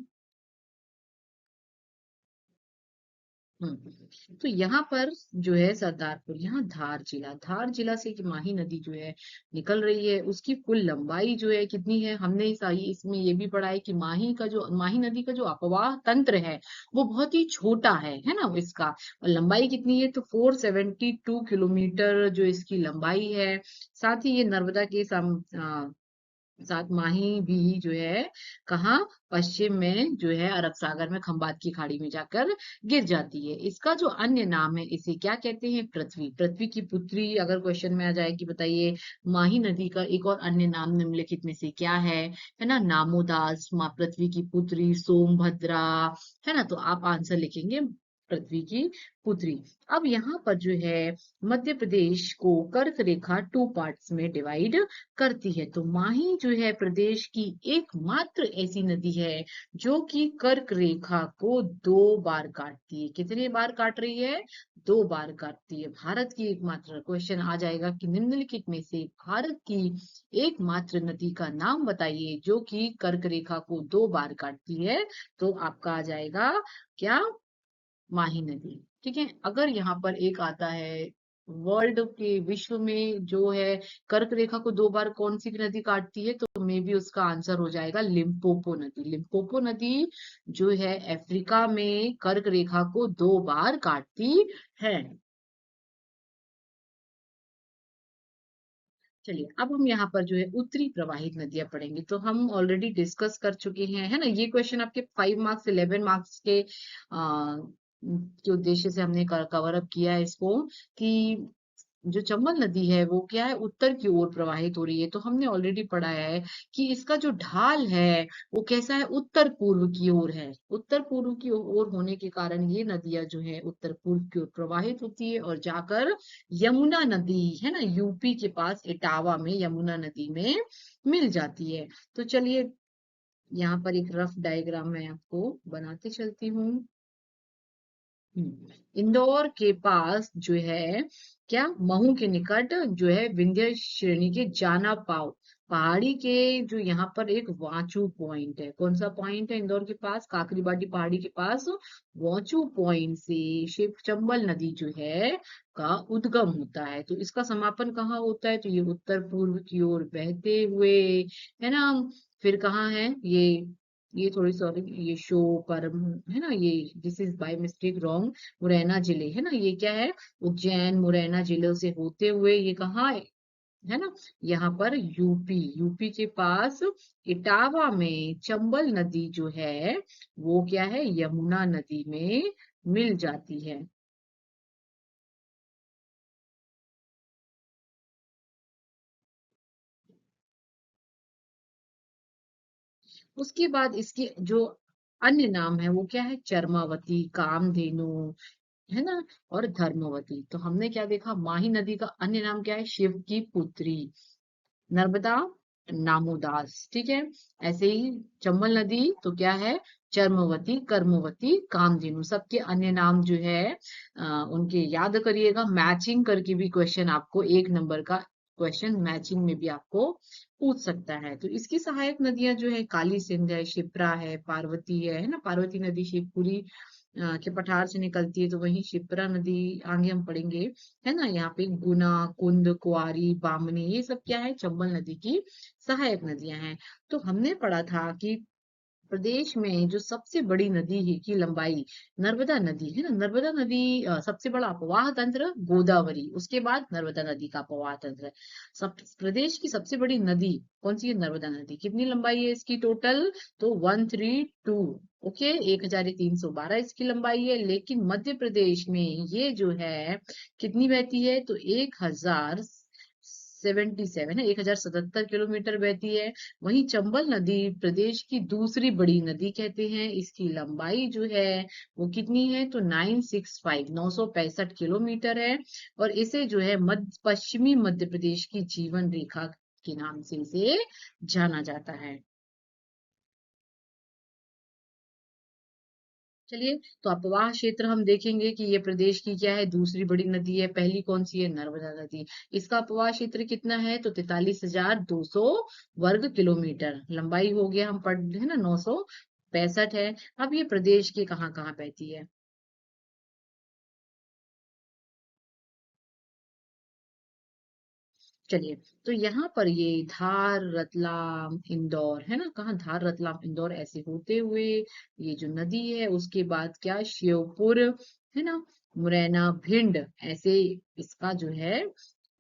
तो यहाँ पर जो है सरदारपुर, यहाँ धार जिला से कि माही नदी जो है निकल रही है, उसकी कुल लंबाई जो है कितनी है। हमने इसमें ये भी पढ़ा है कि माही नदी का जो अपवाह तंत्र है वो बहुत ही छोटा है ना, इसका। और लंबाई कितनी है, तो 472 किलोमीटर जो इसकी लंबाई है। साथ ही ये नर्मदा के साथ माही भी जो है कहाँ, पश्चिम में जो है अरब सागर में खंबात की खाड़ी में जाकर गिर जाती है। इसका जो अन्य नाम है, इसे क्या कहते हैं, पृथ्वी। पृथ्वी की पुत्री अगर क्वेश्चन में आ जाए कि बताइए माही नदी का एक और अन्य नाम निम्नलिखित में से क्या है ना, नामोदास, माँ पृथ्वी की पुत्री, सोमभद्रा, है ना। तो आप आंसर लिखेंगे पृथ्वी की पुत्री। अब यहाँ पर जो है मध्य प्रदेश को कर्क रेखा टू पार्ट्स में डिवाइड करती है। तो माही जो है प्रदेश की एकमात्र ऐसी नदी है जो कि कर्क रेखा को 2 बार काटती है। कितने बार काट रही है, 2 बार काटती है। भारत की एकमात्र, क्वेश्चन आ जाएगा कि निम्नलिखित में से भारत की एकमात्र नदी का नाम बताइए जो कि कर्क रेखा को 2 बार काटती है। तो आपका आ जाएगा क्या, माही नदी। ठीक है। अगर यहाँ पर एक आता है, वर्ल्ड के विश्व में जो है कर्क रेखा को 2 बार कौन सी नदी काटती है, तो मे बी उसका आंसर हो जाएगा लिम्पोपो नदी। लिम्पोपो नदी जो है अफ्रीका में कर्क रेखा को 2 बार काटती है। चलिए, अब हम यहाँ पर जो है उत्तरी प्रवाहित नदियां पढ़ेंगे। तो हम ऑलरेडी डिस्कस कर चुके हैं, है ना, ये क्वेश्चन आपके 5 मार्क्स 11 मार्क्स के के उद्देश्य से हमने कवर अप किया है इसको, कि जो चंबल नदी है वो क्या है, उत्तर की ओर प्रवाहित हो रही है। तो हमने ऑलरेडी पढ़ा है कि इसका जो ढाल है वो कैसा है, उत्तर पूर्व की ओर है। उत्तर पूर्व की ओर होने के कारण ये नदियां जो है उत्तर पूर्व की ओर प्रवाहित होती है और जाकर यमुना नदी, है ना, यूपी के पास इटावा में यमुना नदी में मिल जाती है। तो चलिए, यहाँ पर एक रफ डायग्राम मैं आपको बनाते चलती हूँ। इंदौर के पास जो है क्या, महू के निकट जो है विंध्य श्रेणी के जाना पाव पहाड़ी के जो यहाँ पर एक वाचू पॉइंट है। कौन सा पॉइंट है, इंदौर के पास काकरीबाड़ी पहाड़ी के पास वाचू पॉइंट से शिव चंबल नदी जो है का उद्गम होता है। तो इसका समापन कहाँ होता है, तो ये उत्तर पूर्व की ओर बहते हुए, है ना। फिर कहाँ है ये थोड़ी सॉरी, ये शो पर है ना, ये this is by mistake wrong, Morena जिले, है ना, ये क्या है, उज्जैन मुरैना जिलों से होते हुए ये कहाँ है ना, यहाँ पर यूपी के पास इटावा में चंबल नदी जो है वो क्या है, यमुना नदी में मिल जाती है। उसके बाद इसके जो अन्य नाम है वो क्या है, चरमावती, कामधेनु, है ना, और धर्मवती। तो हमने क्या देखा, माही नदी का अन्य नाम क्या है, शिव की पुत्री, नर्मदा, नामोदास। ठीक है। ऐसे ही चंबल नदी तो क्या है, चर्मवती, कर्मवती, कामधेनु। सबके अन्य नाम जो है उनके याद करिएगा। मैचिंग करके भी क्वेश्चन आपको 1 नंबर का क्वेश्चन मैचिंग में भी आपको पूछ सकता है। तो इसकी सहायक नदियां जो है काली सिंध है, शिप्रा है, पार्वती है ना, पार्वती नदी शिवपुरी के पठार से निकलती है। तो वहीं शिप्रा नदी आगे हम पढ़ेंगे, है ना। यहाँ पे गुना, कुंद, कुआरी, बामनी, ये सब क्या है, चंबल नदी की सहायक नदियां हैं। तो हमने पढ़ा था कि प्रदेश में जो सबसे बड़ी नदी है की लंबाई नर्मदा नदी है ना, नर्मदा नदी सबसे बड़ा अपवाह तंत्र गोदावरी, उसके बाद नर्मदा नदी का अपवाह तंत्र है। सब प्रदेश की सबसे बड़ी नदी कौन सी है? नर्मदा नदी। कितनी लंबाई है इसकी टोटल? तो 132। ओके, 1312 इसकी लंबाई है। लेकिन मध्य प्रदेश में ये जो है कितनी बहती है? तो 1077 है, 1077 किलोमीटर बहती है। वहीं चंबल नदी प्रदेश की दूसरी बड़ी नदी कहते हैं। इसकी लंबाई जो है वो कितनी है? तो 965 किलोमीटर है। और इसे जो है पश्चिमी मध्य प्रदेश की जीवन रेखा के नाम से इसे जाना जाता है। चलिए, तो अपवाह क्षेत्र हम देखेंगे कि ये प्रदेश की क्या है? दूसरी बड़ी नदी है। पहली कौन सी है? नर्मदा नदी। इसका अपवाह क्षेत्र कितना है? तो 43,200 वर्ग किलोमीटर। लंबाई हो गया, हम पढ़ है ना, 965 है। अब ये प्रदेश के कहाँ कहाँ बहती है? चलिए, तो यहाँ पर ये धार, रतलाम, इंदौर है ना, कहाँ? धार, रतलाम, इंदौर ऐसे होते हुए ये जो नदी है उसके बाद क्या? श्योपुर है ना, मुरैना, भिंड, ऐसे इसका जो है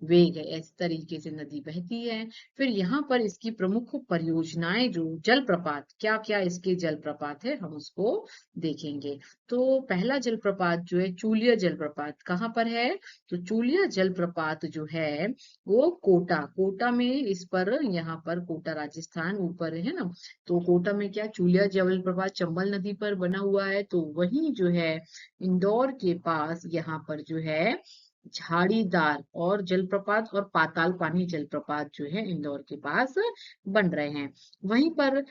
वेग है। इस तरीके से नदी बहती है। फिर यहाँ पर इसकी प्रमुख परियोजनाएं, जो जलप्रपात, क्या क्या इसके जलप्रपात है, हम उसको देखेंगे। तो पहला जलप्रपात जो है चूलिया जलप्रपात, कहाँ पर है? तो चूलिया जलप्रपात जो है वो कोटा में, इस पर, यहाँ पर कोटा राजस्थान ऊपर है ना। तो कोटा में क्या? चूलिया जलप्रपात चंबल नदी पर बना हुआ है। तो वही जो है इंदौर के पास यहाँ पर जो है झाड़ीदार और जलप्रपात और पाताल पानी जलप्रपात जो है इंदौर के पास बन रहे हैं। वहीं पर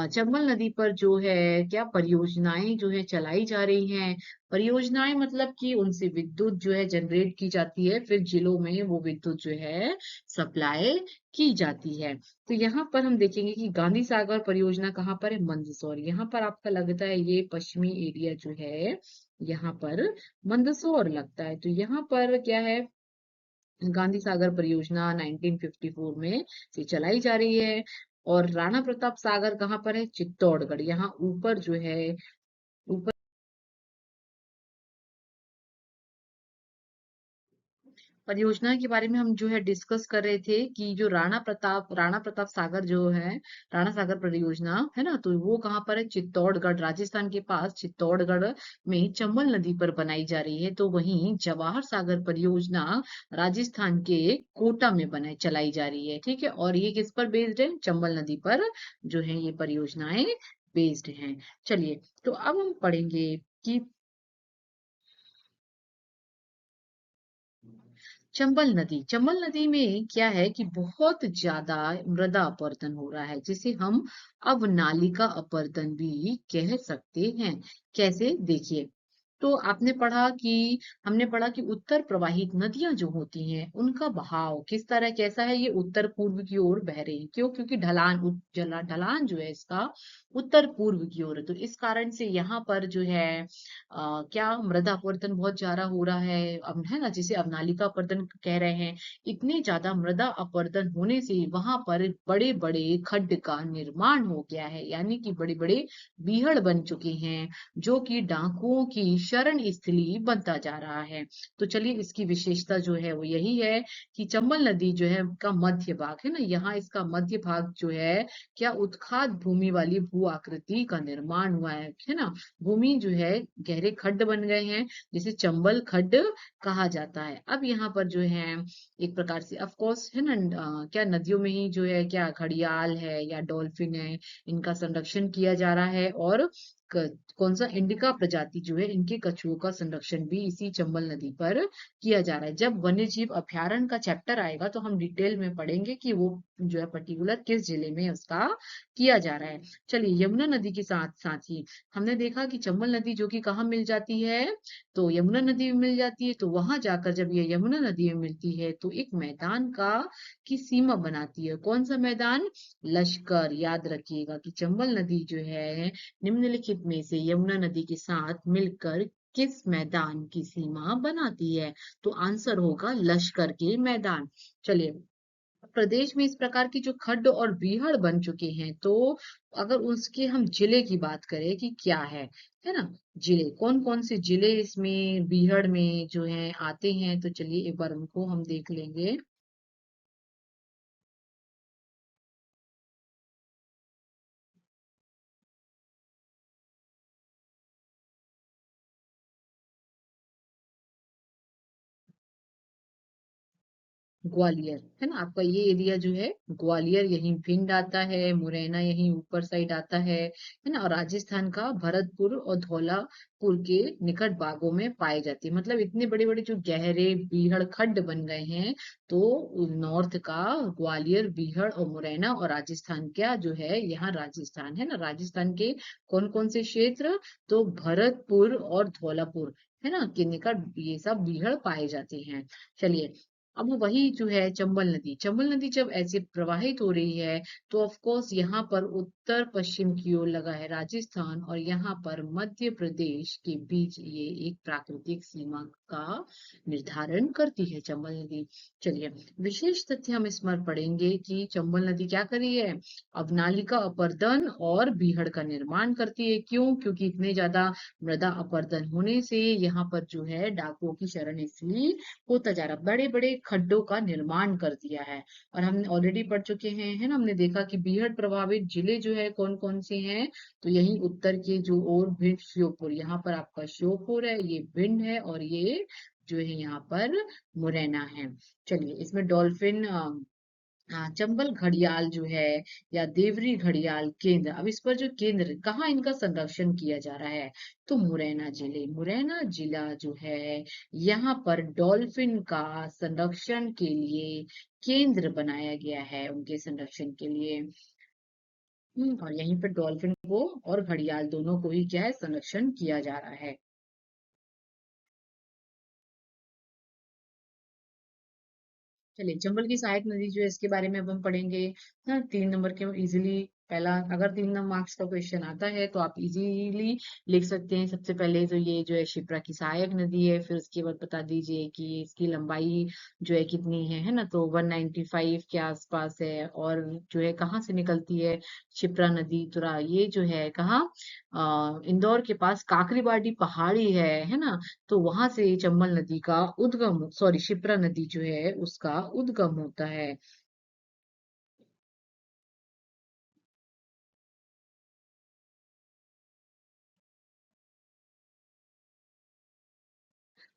चंबल नदी पर जो है क्या परियोजनाएं जो है चलाई जा रही हैं। परियोजनाएं मतलब कि उनसे विद्युत जो है जनरेट की जाती है, फिर जिलों में वो विद्युत जो है सप्लाई की जाती है। तो यहाँ पर हम देखेंगे कि गांधी सागर परियोजना कहाँ पर है? मंदसौर। यहाँ पर आपका लगता है ये पश्चिमी एरिया जो है यहाँ पर मंदसौर लगता है। तो यहाँ पर क्या है? गांधी सागर परियोजना 1954 में से चलाई जा रही है। और राणा प्रताप सागर कहाँ पर है? चित्तौड़गढ़। यहाँ ऊपर जो है, ऊपर परियोजना के बारे में हम जो है डिस्कस कर रहे थे कि जो राणा प्रताप सागर जो है, राणा सागर परियोजना है ना, तो वो कहाँ पर है? चित्तौड़गढ़, राजस्थान के पास चित्तौड़गढ़ में चंबल नदी पर बनाई जा रही है। तो वहीं जवाहर सागर परियोजना राजस्थान के कोटा में बनाई चलाई जा रही है। ठीक है, और ये किस पर बेस्ड है? चंबल नदी पर जो है ये परियोजनाएं बेस्ड हैं। चलिए, तो अब हम पढ़ेंगे कि चंबल नदी में क्या है कि बहुत ज्यादा मृदा अपरदन हो रहा है, जिसे हम अवनालिका अपरदन भी कह सकते हैं। कैसे? देखिए, तो हमने पढ़ा कि उत्तर प्रवाहित नदियां जो होती हैं उनका बहाव किस तरह कैसा है? ये उत्तर पूर्व की ओर बह रही है। क्यों? क्योंकि ढलान जो है इसका उत्तर पूर्व की ओर है। तो इस कारण से यहाँ पर जो है क्या मृदा अपरदन बहुत ज्यादा हो रहा है, अब है ना, जिसे अवनालिका अपरदन कह रहे हैं। इतने ज्यादा मृदा अपरदन होने से वहां पर बड़े बड़े खड्ड का निर्माण हो गया है, यानी कि बड़े बड़े बीहड़ बन चुके हैं, जो कि डाकुओं की शरण स्थली बनता जा रहा है। तो चलिए, इसकी विशेषता जो है वो यही है कि चंबल नदी जो है का मध्य भाग है ना, यहाँ इसका मध्य भाग जो है क्या उत्खात भूमि वाली भू आकृति का निर्माण हुआ है ना। भूमि जो है गहरे खड्ड बन गए हैं, जिसे चंबल खड्ड कहा जाता है। अब यहाँ पर जो है एक प्रकार से ऑफ कोर्स है ना, क्या नदियों में ही जो है क्या घड़ियाल है या डॉल्फिन है, इनका संरक्षण किया जा रहा है। और कौन सा इंडिका प्रजाति जो है इनके कछुओं का संरक्षण भी इसी चंबल नदी पर किया जा रहा है। जब वन्य जीव अभयारण्य का चैप्टर आएगा तो हम डिटेल में पढ़ेंगे कि वो जो है पर्टिकुलर किस जिले में उसका किया जा रहा है। चलिए, यमुना नदी के साथ साथ ही हमने देखा कि चंबल नदी जो कि कहाँ मिल जाती है? तो यमुना नदी में मिल जाती है। तो वहां जाकर जब ये यमुना नदी में मिलती है तो एक मैदान का की सीमा बनाती है। कौन सा मैदान? लश्कर। याद रखिएगा कि चंबल नदी जो है निम्नलिखित में से यमुना नदी के साथ मिलकर किस मैदान की सीमा बनाती है? तो आंसर होगा लश्कर के मैदान। चलिए, प्रदेश में इस प्रकार की जो खड्ड और बीहड़ बन चुके हैं, तो अगर उसके हम जिले की बात करें कि क्या है ना? जिले, कौन-कौन से जिले इसमें बीहड़ में जो हैं आते हैं, तो चलिए एक बार उनको हम देख लेंगे। ग्वालियर, है ना? आपका ये एरिया जो है ग्वालियर यहीं भिंड आता है, मुरैना यहीं ऊपर साइड आता है ना? और राजस्थान का भरतपुर और धौलापुर के निकट भागों में पाए जाती है। मतलब इतने बड़े-बड़े जो गहरे बीहड़ खड्ड बन गए हैं, तो नॉर्थ का ग्वालियर, बीहड़ और मुरैना और राजस्थान क्या जो है यहाँ राजस्थान, है ना? राजस्थान के कौन-कौन से क्षेत्र? तो भरतपुर और धौलापुर, है ना? के निकट ये सब बीहड़ पाए जाते हैं। चलिए अब वही जो है चंबल नदी जब ऐसे प्रवाहित हो रही है, तो ऑफ कोर्स यहाँ पर उत्तर पश्चिम की ओर लगा है राजस्थान और यहाँ पर मध्य प्रदेश के बीच ये एक प्राकृतिक सीमा का निर्धारण करती है चंबल नदी। चलिए विशेष तथ्य हम इसमें पढ़ेंगे कि चंबल नदी क्या कर रही है, अब नालिका अपरदन और बीहड़ का निर्माण करती है। क्यों? क्योंकि इतने ज्यादा मृदा अपरदन होने से यहाँ पर जो है डाकुओं की शरण इसलिए होता जा रहा, बड़े-बड़े खड्डों का निर्माण कर दिया है। और हमने ऑलरेडी पढ़ चुके हैं, है ना? हमने देखा कि बीहड़ प्रभावित जिले जो है कौन-कौन से हैं, तो यही उत्तर के जो ओर भिंड, श्योपुर, यहाँ पर आपका श्योपुर है, ये भिंड है और ये जो है यहाँ पर मुरैना है। चलिए इसमें डॉल्फिन हाँ, चंबल घड़ियाल जो है या देवरी घड़ियाल केंद्र, अब इस पर जो केंद्र कहाँ इनका संरक्षण किया जा रहा है, तो मुरैना जिला जो है यहाँ पर डॉल्फिन का संरक्षण के लिए केंद्र बनाया गया है उनके संरक्षण के लिए। और यहीं पर डॉल्फिन को और घड़ियाल दोनों को ही क्या है संरक्षण किया जा रहा है। चलिए चंबल की सहायक नदी जो है इसके बारे में अब हम पढ़ेंगे ना, 3 नंबर के इजीली पहला, अगर 3 मार्क्स का क्वेश्चन आता है तो आप इजीली लिख सकते हैं। सबसे पहले तो ये जो है शिप्रा की सहायक नदी है, फिर उसके बाद बता दीजिए कि इसकी लंबाई जो है कितनी है ना? तो 195 के आसपास है और जो है कहाँ से निकलती है शिप्रा नदी, तो ये जो है कहाँ, इंदौर के पास काकरीबाड़ी पहाड़ी है ना? तो वहां से चंबल नदी का उद्गम, सॉरी शिप्रा नदी जो है उसका उद्गम होता है।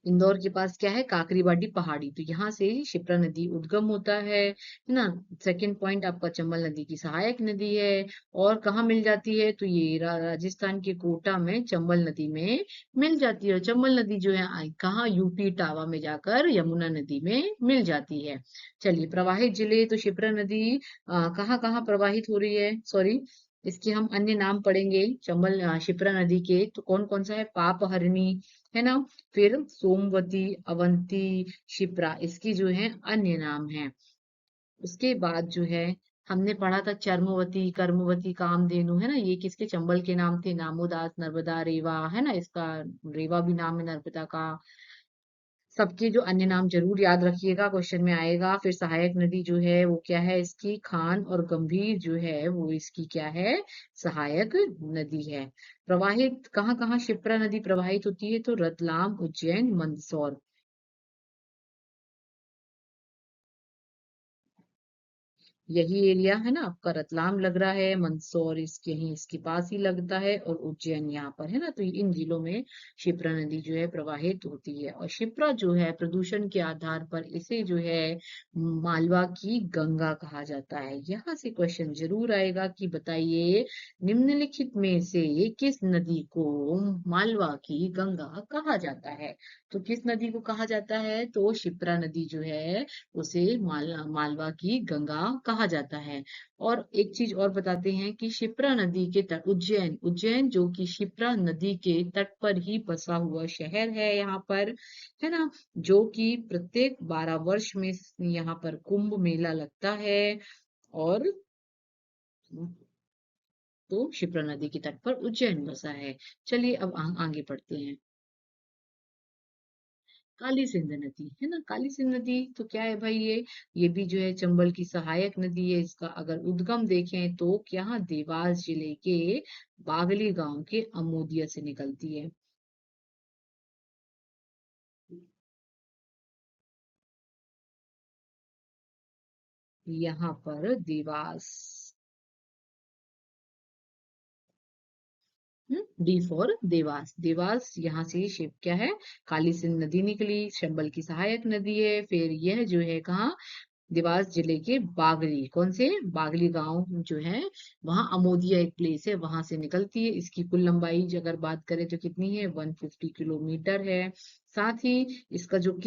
इंदौर के पास क्या है, काकरीबाड़ी पहाड़ी, तो यहाँ से शिप्रा नदी उद्गम होता है ना? सेकंड पॉइंट आपका चंबल नदी की सहायक नदी है और कहाँ मिल जाती है, तो ये राजस्थान के कोटा में चंबल नदी में मिल जाती है। और चंबल नदी जो है कहाँ, यूपी टावा में जाकर यमुना नदी में मिल जाती है। चलिए प्रवाहित जिले, तो शिप्रा नदी कहाँ कहाँ प्रवाहित हो रही है, सॉरी इसके हम अन्य नाम पढ़ेंगे चंबल शिप्रा नदी के, तो कौन कौन सा है, पापहरणी, है ना? फिर सोमवती, अवंती, शिप्रा, इसकी जो है अन्य नाम है। उसके बाद जो है हमने पढ़ा था चर्मवती, कर्मवती, कामधेनु, है ना? ये किसके, चंबल के नाम थे, नामोदास, नर्मदा, रेवा, है ना? इसका रेवा भी नाम है नर्मदा का। सबके जो अन्य नाम जरूर याद रखिएगा, क्वेश्चन में आएगा। फिर सहायक नदी जो है वो क्या है इसकी, खान और गंभीर जो है वो इसकी क्या है, सहायक नदी है। प्रवाहित कहाँ कहाँ शिप्रा नदी प्रवाहित होती है, तो रतलाम, उज्जैन, मंदसौर, यही एरिया है ना आपका, रतलाम लग रहा है, मंदसौर इसके यहीं इसके पास ही लगता है और उज्जैन यहाँ पर है ना, तो इन जिलों में शिप्रा नदी जो है प्रवाहित होती है। और शिप्रा जो है प्रदूषण के आधार पर इसे जो है मालवा की गंगा कहा जाता है। यहाँ से क्वेश्चन जरूर आएगा कि बताइए निम्नलिखित में से किस नदी को मालवा की गंगा कहा जाता है, तो किस नदी को कहा जाता है, तो शिप्रा नदी जो है उसे मालवा की गंगा कहा जाता है। और एक चीज और बताते हैं कि शिप्रा नदी के तट, उज्जैन जो कि शिप्रा नदी के तट पर ही बसा हुआ शहर है यहाँ पर, है ना? जो कि प्रत्येक 12 वर्ष में यहाँ पर कुंभ मेला लगता है। और तो शिप्रा नदी के तट पर उज्जैन बसा है। चलिए अब आगे बढ़ते हैं। काली सिंध नदी है ना। काली सिंध नदी तो क्या है भाई, ये भी जो है चंबल की सहायक नदी है। इसका अगर उद्गम देखें तो क्या, देवास जिले के बागली गांव के अमोदिया से निकलती है। यहाँ पर देवास। D for Dewas. देवास यहाँ से शिव क्या है, काली सिंध नदी निकली, चंबल की सहायक नदी है। फिर यह जो है कहाँ, देवास जिले के बागली, कौन से, बागली गांव जो है, वहां अमोदिया एक प्लेस है, वहां से निकलती है। इसकी कुल लंबाई अगर बात करें तो कितनी है, 150 किलोमीटर है। साथ ही इसका जो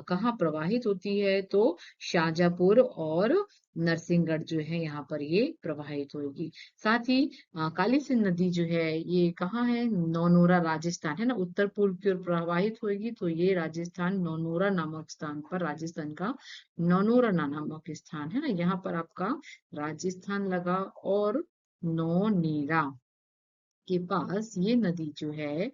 कहाँ प्रवाहित होती है, तो शाहजहांपुर और नरसिंहगढ़ जो है यहाँ पर ये प्रवाहित होगी। साथ ही काली सिंध नदी जो है ये कहाँ है, नौनोरा राजस्थान है ना, उत्तर पूर्व की ओर प्रवाहित होगी। तो ये राजस्थान नौनोरा नामक स्थान पर, राजस्थान का नौनोरा नामक स्थान है ना, यहाँ पर आपका राजस्थान लगा। और नौनीरा के पास ये नदी जो है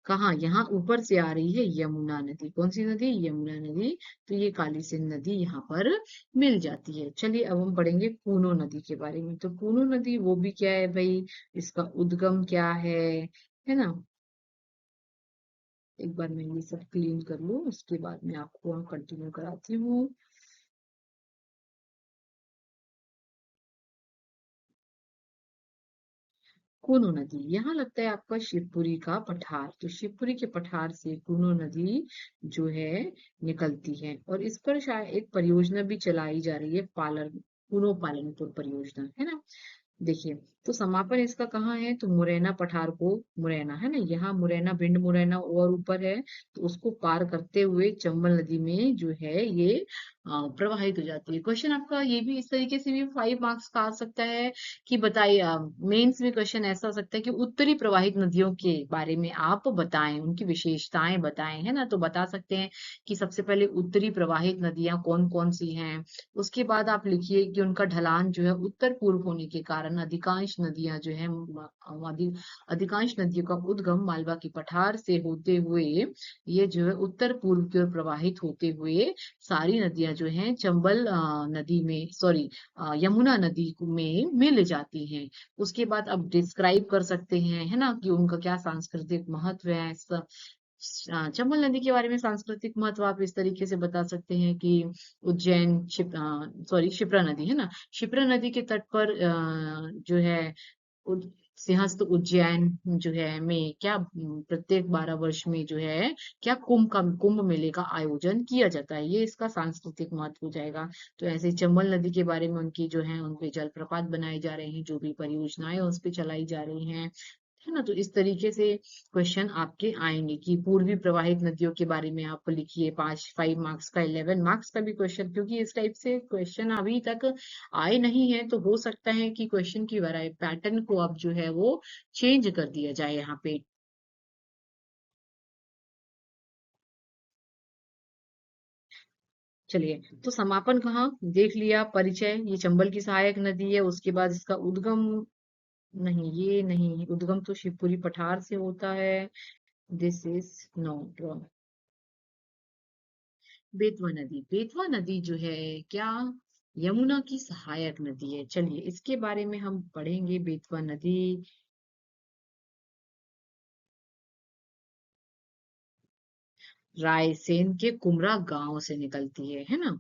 कहाँ, यहाँ ऊपर से आ रही है यमुना नदी। कौन सी नदी, यमुना नदी। तो ये काली सिंध नदी यहाँ पर मिल जाती है। चलिए अब हम पढ़ेंगे पूनो नदी के बारे में। तो पूनो नदी वो भी क्या है भाई, इसका उद्गम क्या है ना। एक बार मैं ये सब क्लीन कर लूँ, उसके बाद मैं आपको कंटिन्यू कराती हूँ। कूनो नदी, यहाँ लगता है आपका शिवपुरी का पठार। तो शिवपुरी के पठार से कूनो नदी जो है निकलती है, और इस पर शायद एक परियोजना भी चलाई जा रही है, कूनो पालनपुर परियोजना है ना। देखिए, तो समापन इसका कहाँ है, तो मुरैना पठार को, मुरैना है ना, यहाँ मुरैना, भिंड मुरैना और ऊपर है। तो उसको पार करते हुए चंबल नदी में जो है ये प्रवाहित हो जाती है। क्वेश्चन आपका ये भी इस तरीके से भी 5 मार्क्स का आ सकता है कि बताइए, मेंस में क्वेश्चन ऐसा हो सकता है कि उत्तरी प्रवाहित नदियों के बारे में आप बताएं, उनकी विशेषताएं बताएं, है ना। तो बता सकते हैं कि सबसे पहले उत्तरी प्रवाहित नदियां कौन कौन सी हैं। उसके बाद आप लिखिए कि उनका ढलान जो है उत्तर पूर्व होने के कारण अधिकांश नदियां जो है अधिकांश नदियों का उद्गम मालवा की पठार से होते हुए ये जो है उत्तर पूर्व की ओर प्रवाहित होते हुए सारी नदियां जो हैं चंबल नदी में, सॉरी, यमुना नदी में मिल जाती हैं। उसके बाद आप डिस्क्राइब कर सकते हैं, है ना, कि उनका क्या सांस्कृतिक महत्व है। चंबल नदी के बारे में सांस्कृतिक महत्व आप इस तरीके से बता सकते हैं कि उज्जैन, सॉरी, शिप्रा नदी है ना, शिप्रा नदी के तट पर जो है सिंहस्थ उज्जैन जो है में क्या, प्रत्येक 12 वर्ष में जो है क्या कुंभ मेले का आयोजन किया जाता है। ये इसका सांस्कृतिक महत्व हो जाएगा। तो ऐसे ही चंबल नदी के बारे में उनकी जो है, उनपे जलप्रपात बनाए जा रहे हैं, जो भी परियोजनाएं उस पे चलाई जा रही हैं, है ना। तो इस तरीके से क्वेश्चन आपके आएंगे कि पूर्वी प्रवाहित नदियों के बारे में आप लिखिए। 5 मार्क्स का, 11 मार्क्स का भी क्वेश्चन, क्योंकि इस टाइप से क्वेश्चन अभी तक आए नहीं है, तो हो सकता है कि क्वेश्चन की वैरायटी पैटर्न को अब जो है वो चेंज कर दिया जाए यहाँ पे। चलिए, तो समापन कहाँ देख लिया, परिचय, ये चंबल की सहायक नदी है। उसके बाद इसका उद्गम, नहीं ये नहीं, उद्गम तो शिवपुरी पठार से होता है। दिस इज नॉट, बेतवा नदी। बेतवा नदी जो है क्या, यमुना की सहायक नदी है। चलिए इसके बारे में हम पढ़ेंगे। बेतवा नदी रायसेन के कुमरा गांव से निकलती है ना।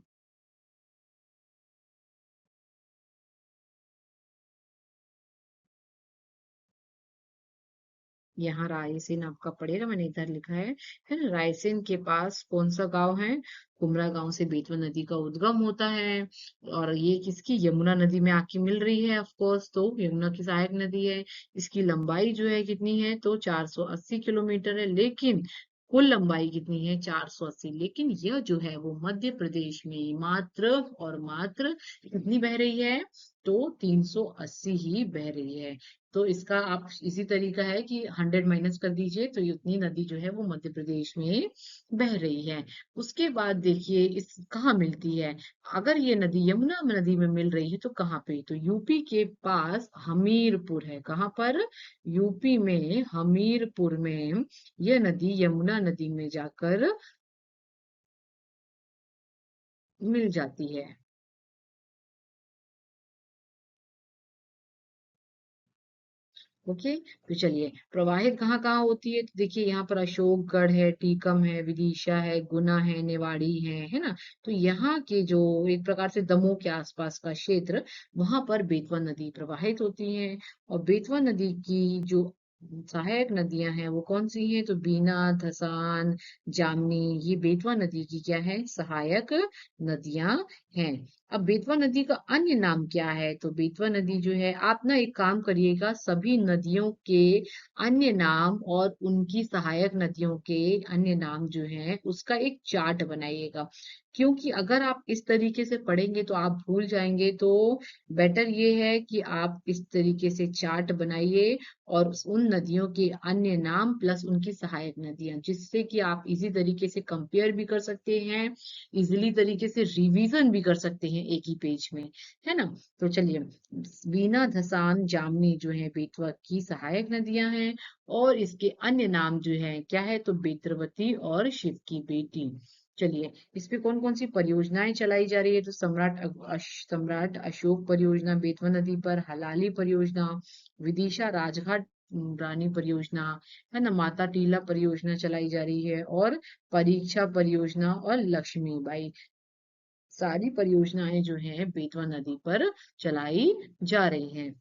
यहाँ रायसेन आपका पड़ेगा, मैंने इधर लिखा है ना। रायसेन के पास कौन सा गांव है, कुमरा गांव से बेतवा नदी का उद्गम होता है। और ये किसकी, यमुना नदी में आके मिल रही है, ऑफ कोर्स, तो यमुना की सहायक नदी है। इसकी लंबाई जो है कितनी है, तो 480 किलोमीटर है। लेकिन कुल लंबाई कितनी है, 480। लेकिन यह जो है वो मध्य प्रदेश में मात्र और मात्र कितनी बह रही है, तो 380 ही बह रही है। तो इसका आप इसी तरीका है कि 100 माइनस कर दीजिए, तो ये उतनी नदी जो है वो मध्य प्रदेश में बह रही है। उसके बाद देखिए इस कहाँ मिलती है, अगर ये नदी यमुना नदी में मिल रही है तो कहाँ पे, तो यूपी के पास हमीरपुर है। कहाँ पर, यूपी में हमीरपुर में यह नदी यमुना नदी में जाकर मिल जाती है। ओके, तो चलिए प्रवाहित कहाँ कहाँ होती है, तो देखिए यहाँ पर अशोकगढ़ है, टीकम है, विदिशा है, गुना है, नेवाड़ी है ना। तो यहाँ के जो एक प्रकार से दमोह के आसपास का क्षेत्र, वहां पर बेतवा नदी प्रवाहित होती है। और बेतवा नदी की जो सहायक नदियां हैं वो कौन सी हैं, तो बीना, धसान, जामनी, ये बेतवा नदी की क्या है, सहायक नदियां हैं। अब बेतवा नदी का अन्य नाम क्या है, तो बेतवा नदी जो है, आप ना एक काम करिएगा, सभी नदियों के अन्य नाम और उनकी सहायक नदियों के अन्य नाम जो है उसका एक चार्ट बनाइएगा। क्योंकि अगर आप इस तरीके से पढ़ेंगे तो आप भूल जाएंगे, तो बेटर ये है कि आप इस तरीके से चार्ट बनाइए और उन नदियों के अन्य नाम प्लस उनकी सहायक नदियां, जिससे कि आप इसी तरीके से कंपेयर भी कर सकते हैं, इजिली तरीके से रिवीजन भी कर सकते हैं एक ही पेज में, है ना। तो चलिए, वीना, धसान, जामनी जो है बेतवा की सहायक नदियां हैं, और इसके अन्य नाम जो है क्या है, तो बेत्रवती और शिव की बेटी। चलिए, इस पे कौन कौन सी परियोजनाएं चलाई जा रही है, तो सम्राट अशोक परियोजना बेतवा नदी पर, हलाली परियोजना, विदिशा राजघाट रानी परियोजना, है ना, माता टीला परियोजना चलाई जा रही है, और परीक्षा परियोजना और लक्ष्मीबाई, सारी परियोजनाएं जो हैं बेतवा नदी पर चलाई जा रही हैं।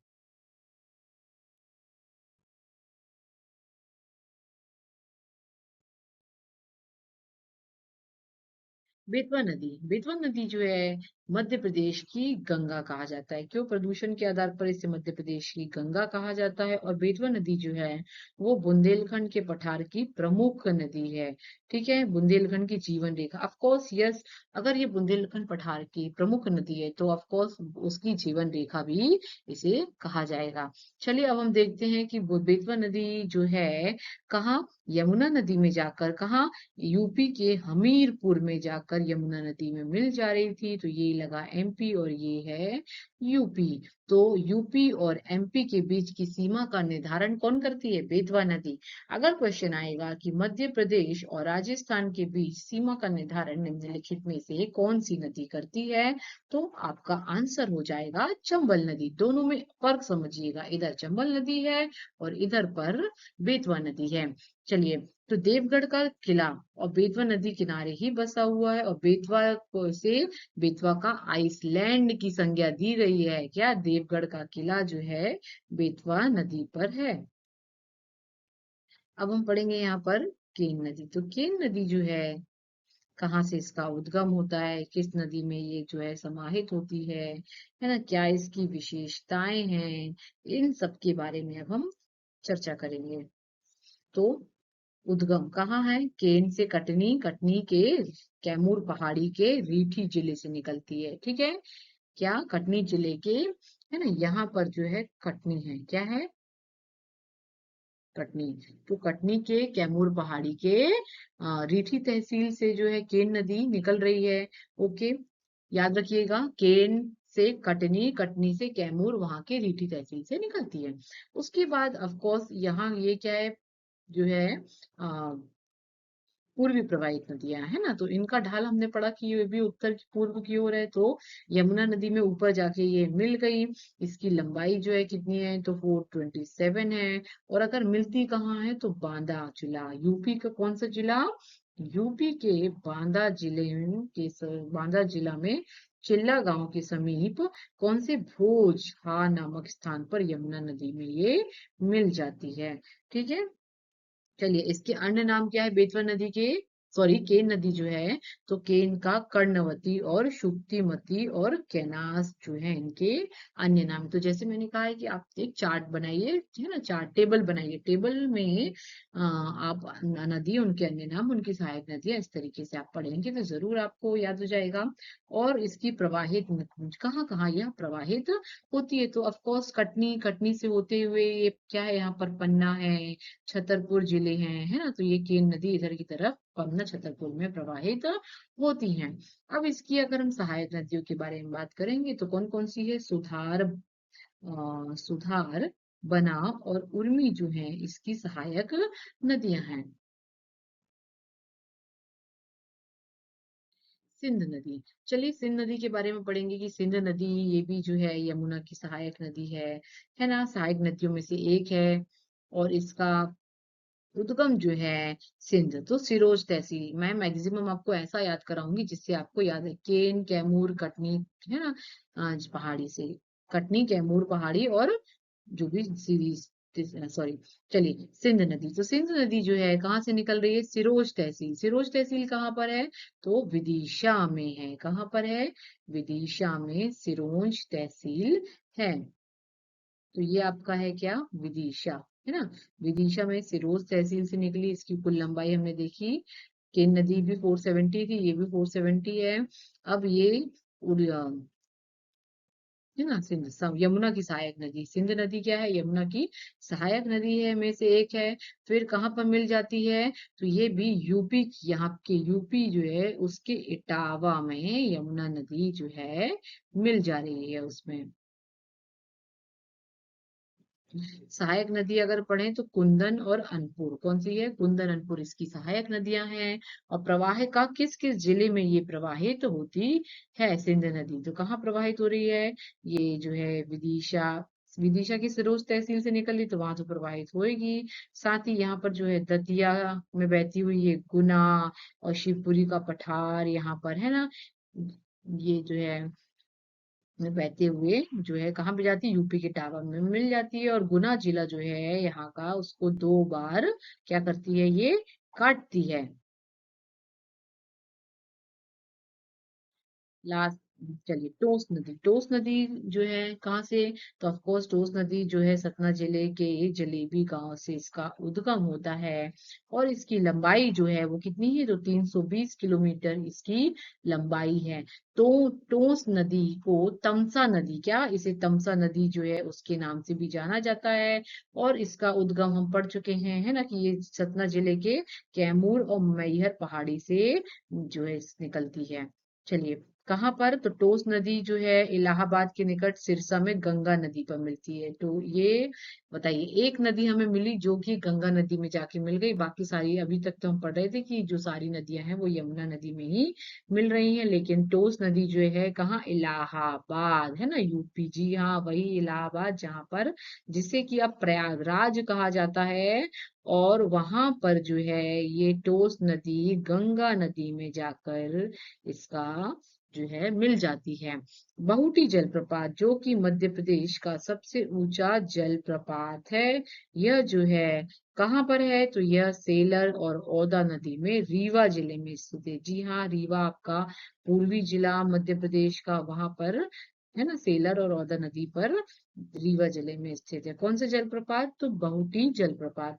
बेतवा नदी जो है मध्य प्रदेश की गंगा कहा जाता है। क्यों, प्रदूषण के आधार पर इसे मध्य प्रदेश की गंगा कहा जाता है। और बेतवा नदी जो है वो बुंदेलखंड के पठार की प्रमुख नदी है। ठीक है, बुंदेलखंड की जीवन रेखा, ऑफ कोर्स यस, अगर ये बुंदेलखंड पठार की प्रमुख नदी है तो ऑफ कोर्स उसकी जीवन रेखा भी इसे कहा जाएगा। चलिए, अब हम देखते हैं कि बेतवा नदी जो है कहाँ, यमुना नदी में जाकर, कहाँ, यूपी के हमीरपुर में जाकर यमुना नदी में मिल जा रही थी। तो ये लगा एमपी और ये है यूपी। तो यूपी और एमपी के बीच की सीमा का निर्धारण कौन करती है, बेतवा नदी। अगर क्वेश्चन आएगा कि मध्य प्रदेश और राजस्थान के बीच सीमा का निर्धारण निम्नलिखित में से कौन सी नदी करती है, तो आपका आंसर हो जाएगा चंबल नदी। दोनों में फर्क समझिएगा, इधर चंबल नदी है और इधर पर बेतवा नदी है। चलिए, तो देवगढ़ का किला और बेतवा नदी किनारे ही बसा हुआ है, और से बेतवा का आइसलैंड की संज्ञा दी गई है। क्या, देवगढ़ का किला जो है बेतवा नदी पर है। अब हम पढ़ेंगे यहाँ पर केन नदी। तो केन नदी जो है, कहाँ से इसका उद्गम होता है, किस नदी में ये जो है समाहित होती है ना, क्या इसकी विशेषताएं हैं, इन सब के बारे में अब हम चर्चा करेंगे। तो उद्गम कहाँ है, केन से कटनी, कटनी के कैमूर पहाड़ी के रीठी जिले से निकलती है। ठीक है, क्या, कटनी जिले के, है ना, यहाँ पर जो है कटनी है, क्या है, कटनी। तो कटनी के कैमूर पहाड़ी के रीठी तहसील से जो है केन नदी निकल रही है। ओके, याद रखिएगा, केन से कटनी, कटनी से कैमूर, वहां के रीठी तहसील से निकलती है। उसके बाद ऑफ कोर्स यहाँ ये क्या है, जो है पूर्वी प्रवाहित नदियां है ना, तो इनका ढाल हमने पढ़ा कि ये भी उत्तर की पूर्व की ओर है। तो यमुना नदी में ऊपर जाके ये मिल गई। इसकी लंबाई जो है कितनी है, तो 427 है। और अगर मिलती कहाँ है, तो बांदा जिला, यूपी का कौन सा जिला, यूपी के बांदा जिले के बांदा जिला में चिल्ला गांव के समीप कौन से भोज हा नामक स्थान पर यमुना नदी में ये मिल जाती है। ठीक है, चलिए, इसके अन्य नाम क्या है बेतवा नदी के, सॉरी केन नदी जो है, तो केन का कर्णवती और शुक्तिमती और केनास जो है इनके अन्य नाम। तो जैसे मैंने कहा है कि आप एक चार्ट बनाइए, है ना, चार्ट टेबल बनाइए, टेबल में आप नदी, उनके अन्य नाम, उनकी सहायक नदियां, इस तरीके से आप पढ़ेंगे तो जरूर आपको याद हो जाएगा। और इसकी प्रवाहित कहाँ कहाँ यह प्रवाहित होती है, तो ऑफ कोर्स कटनी, कटनी से होते हुए ये क्या है, यहाँ पर पन्ना है, छतरपुर जिले हैं, है ना, तो ये केन नदी इधर की तरफ पन्ना छतरपुर में प्रवाहित होती हैं। अब इसकी अगर हम सहायक नदियों के बारे में बात करेंगे तो कौन कौन सी है, सुधार, बना और उर्मी जो है इसकी सहायक नदियां हैं। सिंध नदी। चलिए सिंध नदी के बारे में पढ़ेंगे कि सिंध नदी ये भी जो है यमुना की सहायक नदी है ना? सहायक नदियों में से एक है और इसका उद्गम जो है सिंध तो सिरोज तहसील। मैं मैक्सिमम आपको ऐसा याद कराऊंगी जिससे आपको याद है केन, कैमूर, कटनी, है ना? पहाड़ी से कटनी, कैमूर पहाड़ी और जो भी सीरीज, सॉरी। चलिए सिंध नदी, तो सिंध नदी जो है कहाँ से निकल रही है? सिरोज तहसील। सिरोज तहसील कहाँ पर है? तो विदिशा में है। कहाँ पर है? विदिशा में सिरोंज तहसील है। तो ये आपका है क्या? विदिशा, है ना? विदिशा में सिरोज तहसील से निकली। इसकी कुल लंबाई हमने देखी। केन नदी भी 470 थी, ये भी 470 है। अब ये है ना सिंध यमुना की सहायक नदी। सिंध नदी क्या है? यमुना की सहायक नदी है में से एक है। फिर कहाँ पर मिल जाती है? तो ये भी यूपी की, यहाँ के यूपी जो है उसके इटावा में यमुना नदी जो है मिल जा रही है उसमें। सहायक नदी अगर पढ़ें तो कुंदन और अनपुर। कौन सी है? कुंदन, अनपुर इसकी सहायक नदियां हैं। और प्रवाह का किस किस जिले में ये प्रवाहित होती है सिंध नदी? तो कहाँ प्रवाहित हो रही है? ये जो है विदिशा। विदिशा की सिरोज तहसील से निकली तो वहां तो प्रवाहित होएगी। साथ ही यहाँ पर जो है दतिया में बहती हुई ये गुना और शिवपुरी का पठार यहाँ पर, है ना? ये जो है में बहते हुए जो है कहाँ पे जाती है? यूपी के टावा में मिल जाती है। और गुना जिला जो है यहाँ का उसको दो बार क्या करती है? ये काटती है। लास्ट, चलिए टोस नदी। टोस नदी जो है कहाँ से? तो ऑफ कोर्स टोस नदी जो है सतना जिले के जलेबी गांव से इसका उद्गम होता है। और इसकी लंबाई जो है वो कितनी है? तो 320 किलोमीटर इसकी लंबाई है। तो टोस नदी को तमसा नदी, क्या इसे तमसा नदी जो है उसके नाम से भी जाना जाता है। और इसका उद्गम हम पढ़ चुके हैं, है ना, कि ये सतना जिले के कैमूर और मैहर पहाड़ी से जो है निकलती है। चलिए कहाँ पर? तो टोस नदी जो है इलाहाबाद के निकट सिरसा में गंगा नदी पर मिलती है। तो ये बताइए, एक नदी हमें मिली जो कि गंगा नदी में जाके मिल गई। बाकी सारी अभी तक तो हम पढ़ रहे थे कि जो सारी नदियां हैं वो यमुना नदी में ही मिल रही हैं। लेकिन टोस नदी जो है कहाँ? इलाहाबाद, है ना, यूपी। जी हाँ, वही इलाहाबाद जहाँ पर, जिसे कि अब प्रयागराज कहा जाता है। और वहां पर जो है ये टोस नदी गंगा नदी में जाकर इसका जो है मिल जाती है। बहुटी जलप्रपात जो कि मध्य प्रदेश का सबसे ऊंचा जलप्रपात है, यह जो है कहाँ पर है? तो यह सेलर और औदा नदी में रीवा जिले में स्थित है। जी हाँ, रीवा आपका पूर्वी जिला मध्य प्रदेश का, वहां पर, है ना, सेलर और औदा नदी पर रीवा जिले में स्थित है। कौन सा जलप्रपात? तो बहुटी जलप्रपात।